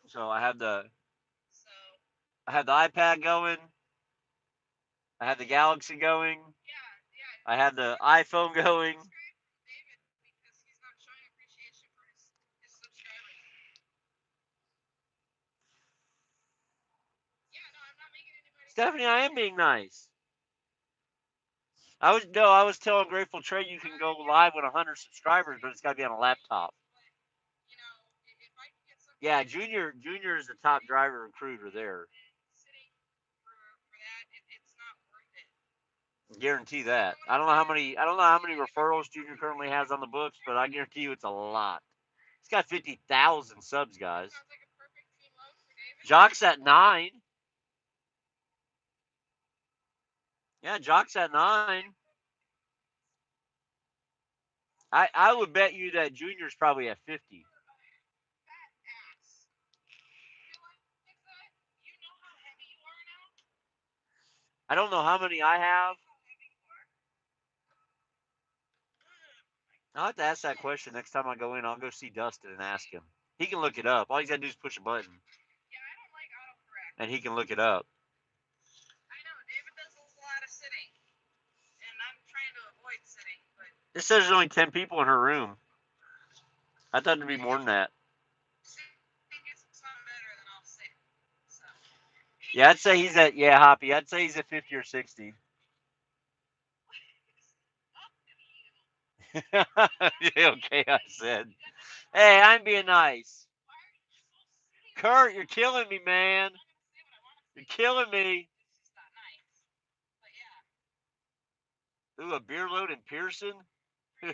So I have the iPad going. I have the Galaxy going. I have the iPhone going. Stephanie, I am being nice. I was telling Grateful Trade you can go live with 100 subscribers, but it's got to be on a laptop. Yeah, Junior is the top driver recruiter there. Guarantee that. I don't know how many referrals Junior currently has on the books, but I guarantee you it's a lot. He's got 50,000 subs, guys. Jock's at 9. Yeah, Jock's at 9. I would bet you that Junior's probably at 50. I don't know how many I have. I'll have to ask that question next time I go in. I'll go see Dustin and ask him. He can look it up. All he's got to do is push a button. And he can look it up. It says there's only 10 people in her room. I thought there'd be more than that. Yeah, I'd say he's at, yeah, Hoppy. I'd say he's at 50 or 60. Okay, I said. Hey, I'm being nice. Kurt, you're killing me, man. You're killing me. Ooh, a beer load in Pearson?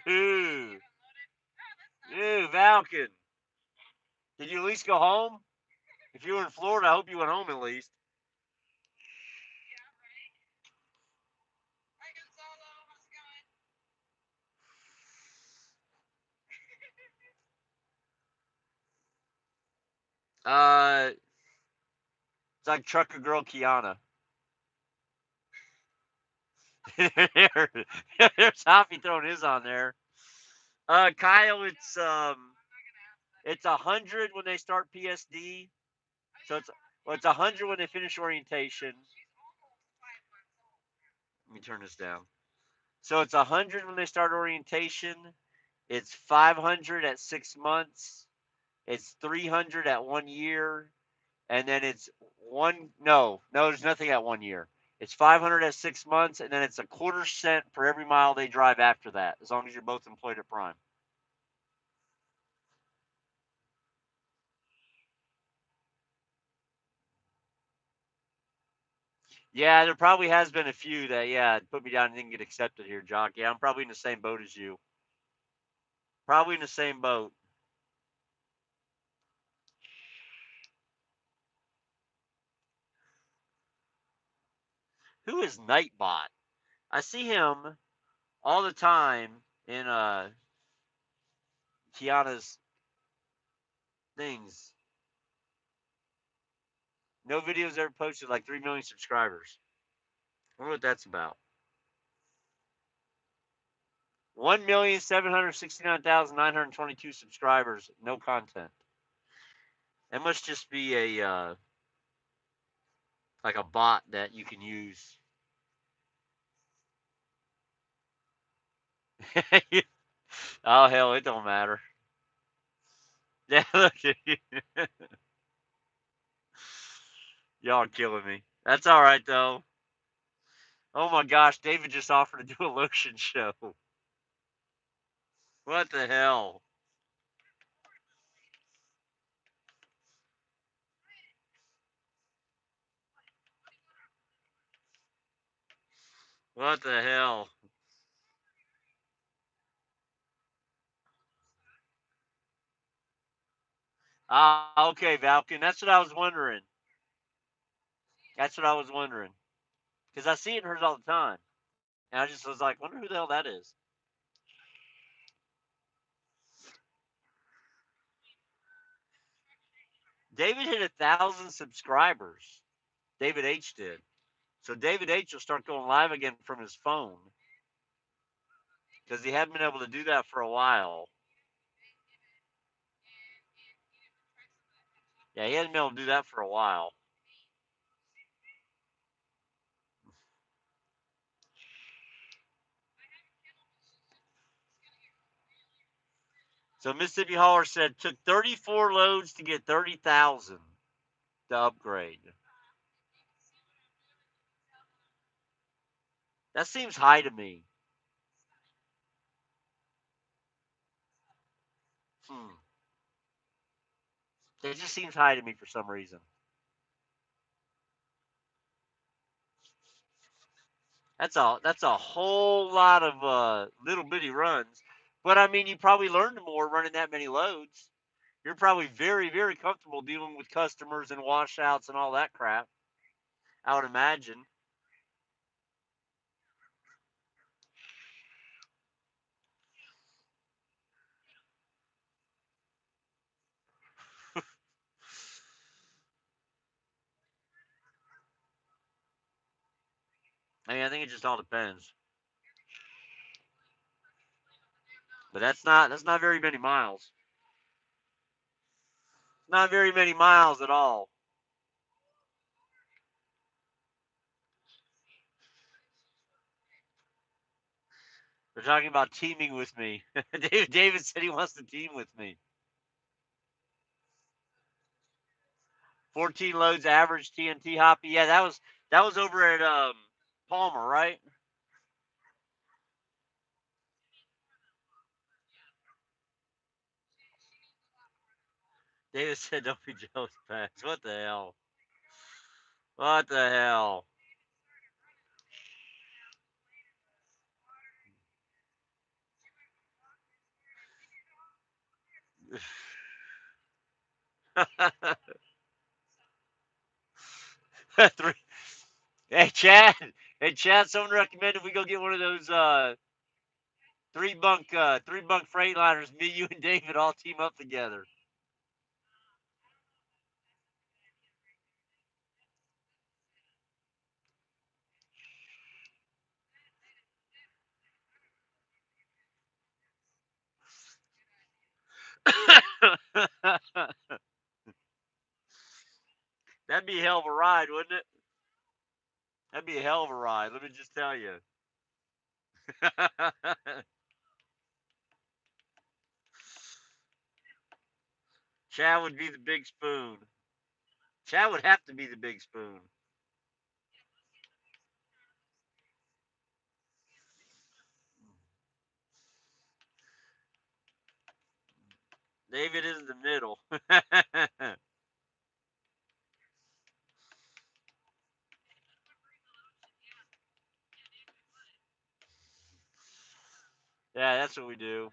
Ooh, Valken. Did you at least go home? If you were in Florida, I hope you went home at least. It's like Trucker Girl Kiana. There's Hoppy throwing his on there. Kyle, it's 100 when they start PSD. So it's 100 when they finish orientation. Let me turn this down. So it's 100 when they start orientation. It's 500 at 6 months. It's 300 at 1 year, and then it's no, there's nothing at 1 year. It's 500 at 6 months, and then it's a quarter cent for every mile they drive after that, as long as you're both employed at Prime. Yeah, there probably has been a few that, yeah, put me down and didn't get accepted here, Jock. Yeah, I'm probably in the same boat as you. Probably in the same boat. Who is Nightbot? I see him all the time in Kiana's things. No videos ever posted, like 3 million subscribers. I wonder what that's about. 1,769,922 subscribers, no content. That must just be a like a bot that you can use. Oh hell, it don't matter. Yeah, look, y'all are killing me. That's all right though. Oh my gosh, David just offered to do a lotion show. What the hell? What the hell? Ah, okay, Valken. That's what I was wondering. That's what I was wondering. Because I see it in hers all the time. And I just was like, wonder who the hell that is. David hit 1,000 subscribers. David H did. So David H will start going live again from his phone. Because he hadn't been able to do that for a while. Yeah, he hadn't been able to do that for a while. So Mississippi Hauler said took 34 loads to get 30,000 to upgrade. That seems high to me. Hmm. It just seems high to me for some reason. That's a whole lot of little bitty runs. But I mean, you probably learned more running that many loads. You're probably very, very comfortable dealing with customers and washouts and all that crap. I would imagine. I mean, I think it just all depends. But that's not very many miles. Not very many miles at all. They're talking about teaming with me. David said he wants to team with me. 14 loads average TNT hoppy. Yeah, that was over at Palmer, right? David said don't be jealous, Pax. What the hell? What the hell? Three. Hey Chad. Hey Chad, someone recommended we go get one of those three bunk Freightliners. Me, you, and David all team up together. That'd be a hell of a ride, wouldn't it? That'd be a hell of a ride. Let me just tell you. Chad would be the big spoon. Chad would have to be the big spoon. David is the middle. Yeah, that's what we do.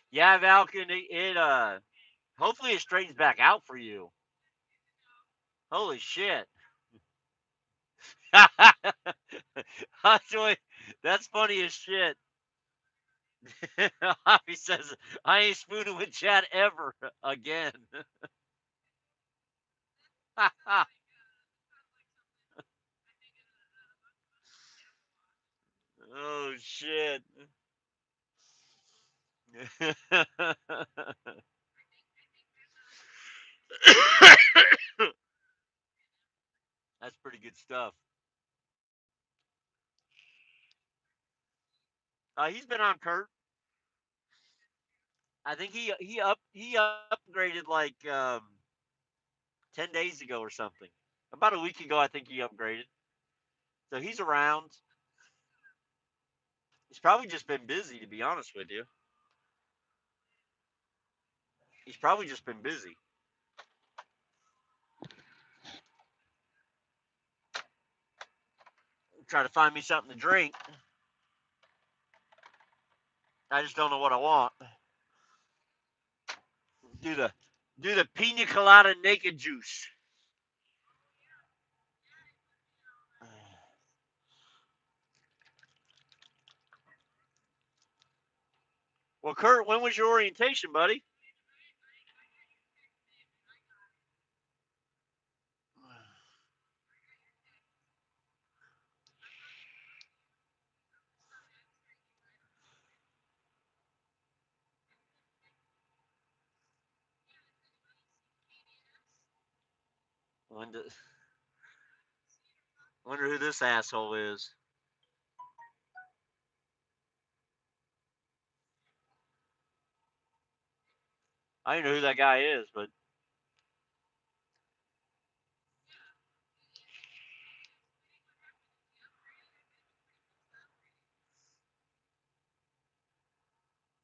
Yeah, Valken, hopefully it straightens back out for you. Holy shit. That's funny as shit. He says, I ain't spooning with Chad ever again. Oh, shit. That's pretty good stuff. He's been on Kurt. I think he upgraded like 10 days ago or something. About a week ago, I think he upgraded. So he's around. He's probably just been busy, to be honest with you. He's probably just been busy. Try to find me something to drink. I just don't know what I want. Do the do the pina colada naked juice. Well, Kurt, when was your orientation, buddy? Wonder, wonder who this asshole is. I don't know who that guy is, but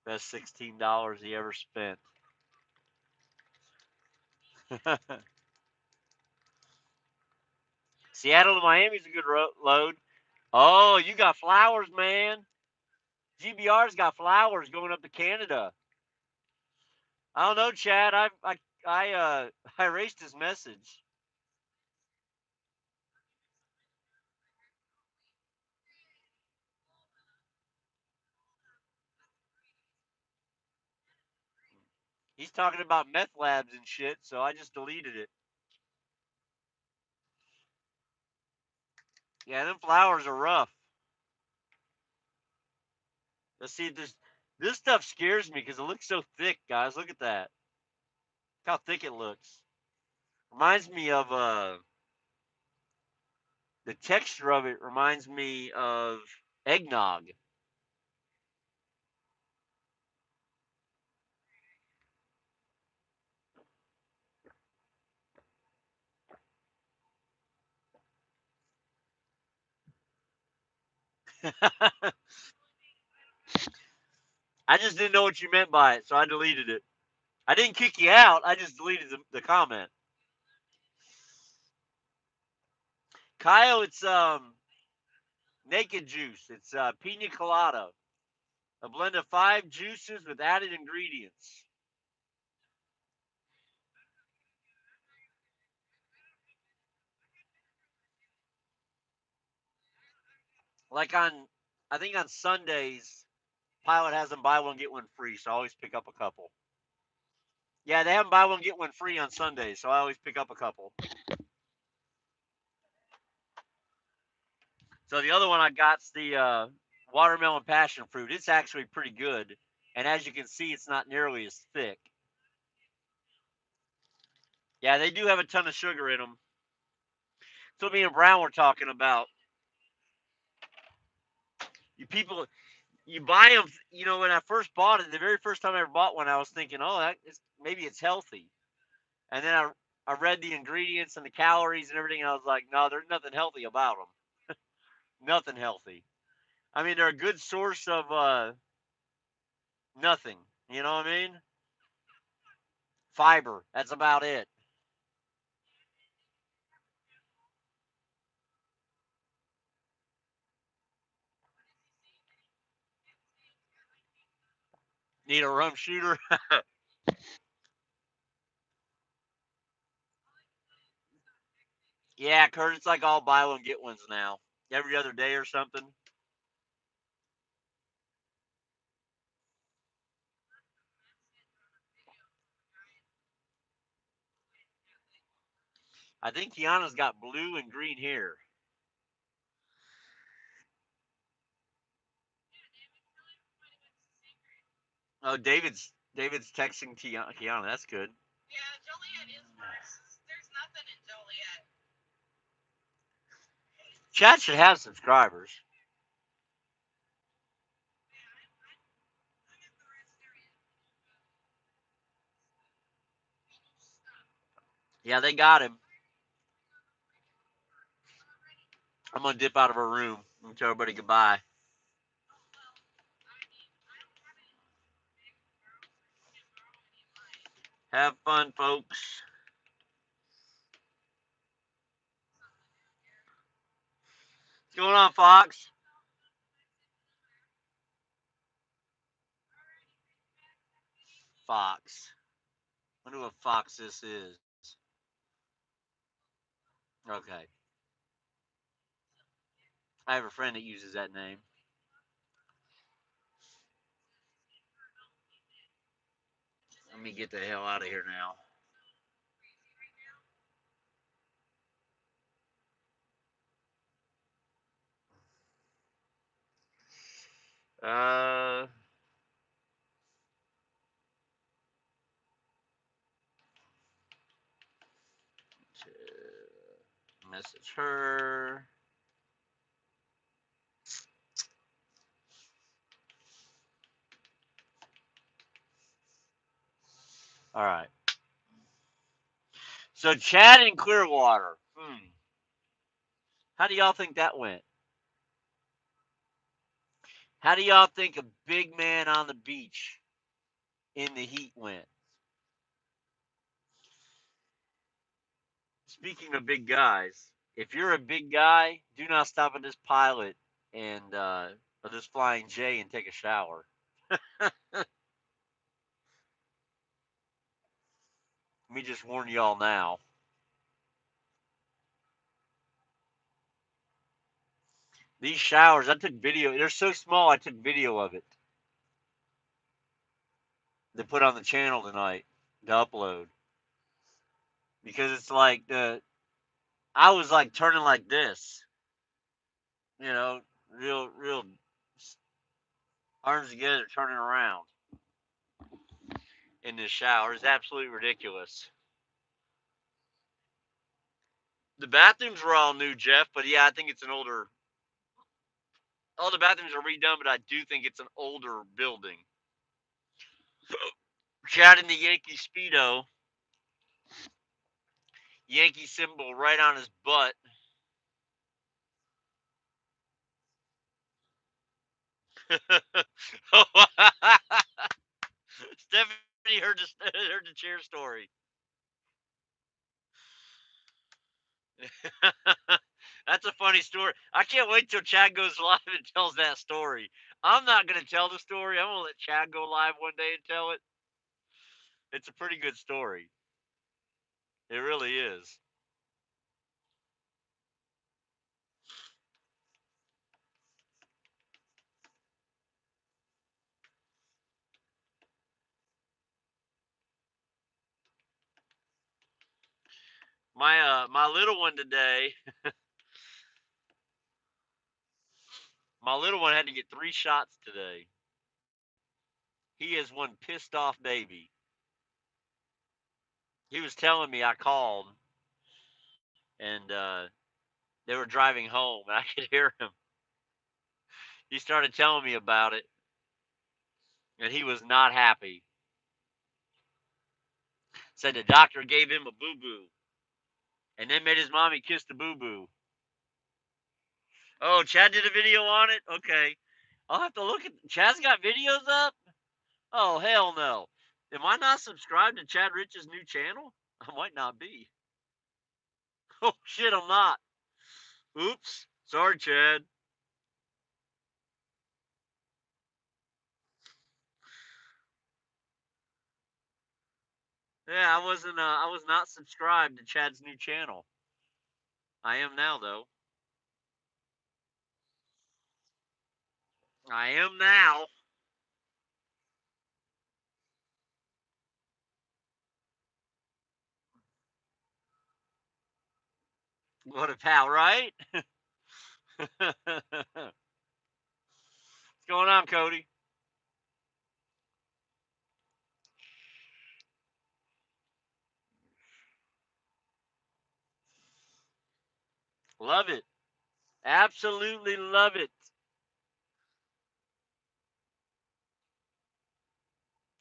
best $16 he ever spent. Seattle to Miami's a good load. Oh, you got flowers, man. GBR's got flowers going up to Canada. I don't know, Chad. I erased his message. He's talking about meth labs and shit, so I just deleted it. Yeah, them flowers are rough. Let's see this stuff scares me because it looks so thick, guys. Look at that. Look how thick it looks. Reminds me of The texture of it reminds me of eggnog. I just didn't know what you meant by it, so I deleted it. I didn't kick you out. I just deleted the comment. Kyle, it's naked juice. It's pina colada, a blend of 5 juices with added ingredients. Like I think on Sundays, Pilot has them buy one get one free, so I always pick up a couple. Yeah, they have them buy one get one free on Sundays, so I always pick up a couple. So the other one I got's the watermelon passion fruit. It's actually pretty good, and as you can see, it's not nearly as thick. Yeah, they do have a ton of sugar in them. So me and Brown were talking about. You people, you buy them. You know, when I first bought it, the very first time I ever bought one, I was thinking, oh, maybe it's healthy. And then I read the ingredients and the calories and everything, and I was like, no, there's nothing healthy about them. Nothing healthy. I mean, they're a good source of nothing. You know what I mean? Fiber. That's about it. Need a rum shooter? Yeah, Kurt, it's like all buy one get ones now. Every other day or something. I think Kiana's got blue and green hair. Oh, David's texting Kiana. That's good. Chat should have subscribers. Yeah, they got him. I'm gonna dip out of her room and tell everybody goodbye. Have fun, folks. What's going on, Fox? Fox. I wonder what Fox this is. Okay. I have a friend that uses that name. Let me get the hell out of here now. Uh, message her. All right. So Chad in Clearwater. How do y'all think that went? How do y'all think a big man on the beach in the heat went? Speaking of big guys, if you're a big guy, do not stop at this pilot and or this flying J and take a shower. Let me just warn y'all now. These showers, I took video. They're so small. I took video of it to put on the channel tonight to upload because it's like I was like turning like this, you know, real arms together, turning around in this shower. It's absolutely ridiculous. The bathrooms were all new, Jeff, but yeah, I think it's an older. All the bathrooms are redone, but I do think it's an older building. Chad in the Yankee Speedo, Yankee symbol right on his butt. Stephanie heard the chair story. That's a funny story. I can't wait till Chad goes live and tells that story. I'm not gonna tell the story. I'm gonna let Chad go live one day and tell it. It's a pretty good story. It really is. My little one today, my little one had to get 3 shots today. He is one pissed off baby. He was telling me I called and they were driving home and I could hear him. He started telling me about it and he was not happy. Said the doctor gave him a boo boo and then made his mommy kiss the boo boo. Oh, Chad did a video on it? Okay. I'll have to look at Chad's got videos up? Oh, hell no. Am I not subscribed to Chad Rich's new channel? I might not be. Oh shit, I'm not. Oops. Sorry, Chad. Yeah, I was not subscribed to Chad's new channel. I am now though. I am now. What a pal, right? What's going on, Cody? Love it. Absolutely love it.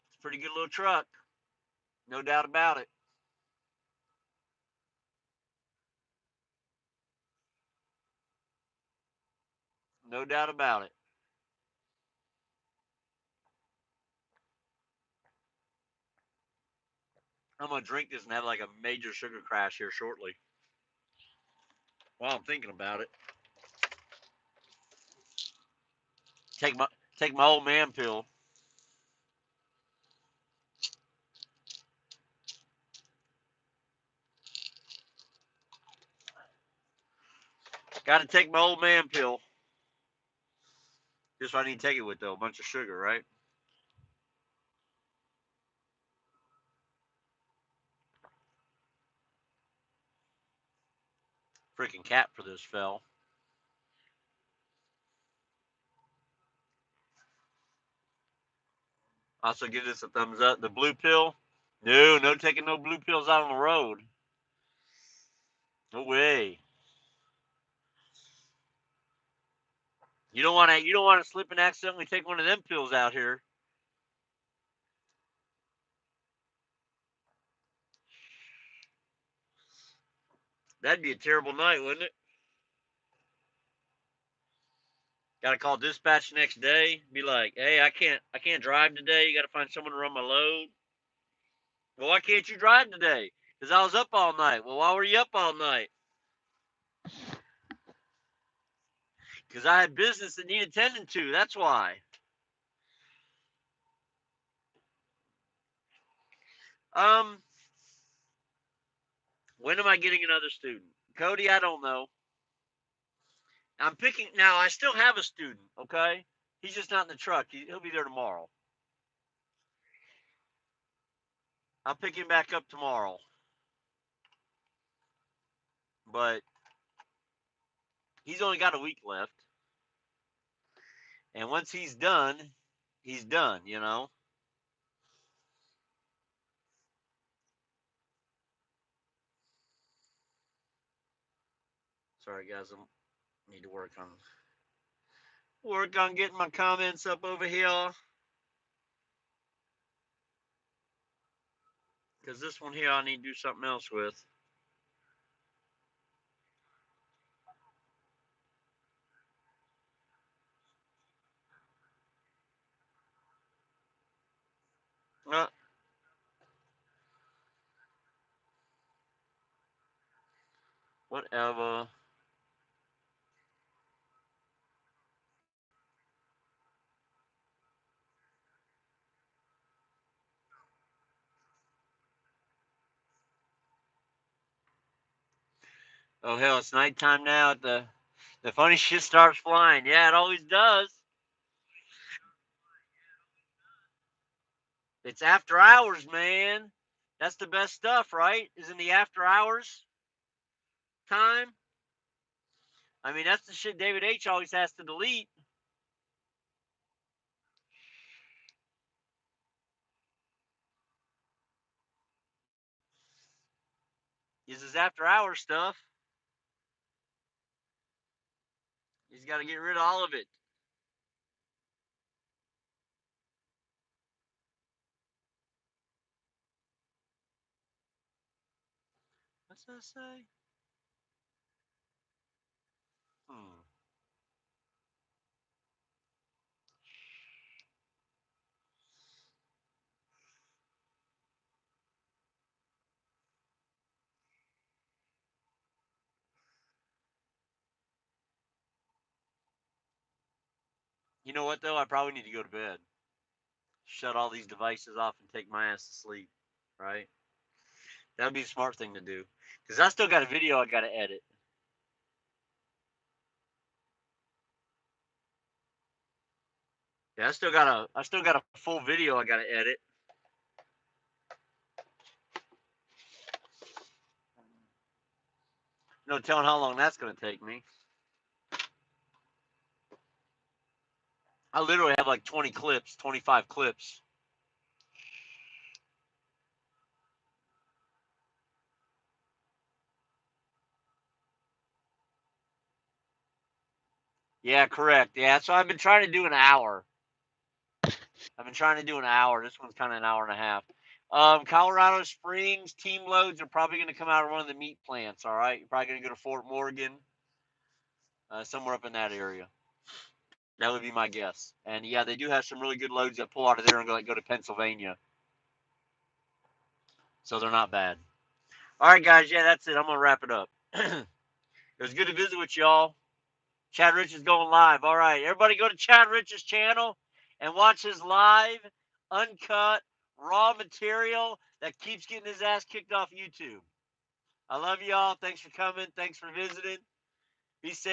It's a pretty good little truck. No doubt about it. No doubt about it. I'm gonna drink this and have like a major sugar crash here shortly. While I'm thinking about it. Take my take my old man pill. Gotta take my old man pill. Just what I need to take it with though. A bunch of sugar, right? Freaking cat for this fell. Also give this a thumbs up. The blue pill. No, no taking no blue pills out on the road. No way. You don't want to slip and accidentally take one of them pills out here. That'd be a terrible night, wouldn't it? Got to call dispatch next day. Be like, hey, I can't drive today. You got to find someone to run my load. Well, why can't you drive today? Because I was up all night. Well, why were you up all night? Because I had business that needed tending to. That's why. Um, when am I getting another student? Cody, I don't know. I'm picking now. I still have a student. Okay, he's just not in the truck. He'll be there tomorrow. I'll pick him back up tomorrow. But he's only got a week left, and once he's done, he's done. You know. Sorry, guys. I need to work on getting my comments up over here. Because this one here I need to do something else with. Whatever. Oh hell, it's nighttime now. The funny shit starts flying. Yeah, it always does. It's after hours, man. That's the best stuff, right? Is in the after hours time. I mean, that's the shit David H always has to delete. Is his after hours stuff. He's got to get rid of all of it. What's that say? Hmm. You know what though? I probably need to go to bed. Shut all these devices off and take my ass to sleep. Right? That would be a smart thing to do. Because I still got a video I got to edit. Yeah, I still got a full video I got to edit. No telling how long that's going to take me. I literally have like 20 clips, 25 clips. Yeah, correct. Yeah, so I've been trying to do an hour. This one's kind of an hour and a half. Colorado Springs team loads are probably going to come out of one of the meat plants. All right, you're probably going to go to Fort Morgan, somewhere up in that area. That would be my guess. And yeah, they do have some really good loads that pull out of there and go to Pennsylvania. So they're not bad. All right, guys. Yeah, that's it. I'm gonna wrap it up. It was good to visit with y'all. Chad Rich is going live. All right, everybody, go to Chad Rich's channel and watch his live, uncut, raw material that keeps getting his ass kicked off YouTube. I love y'all. Thanks for coming. Thanks for visiting. Be safe.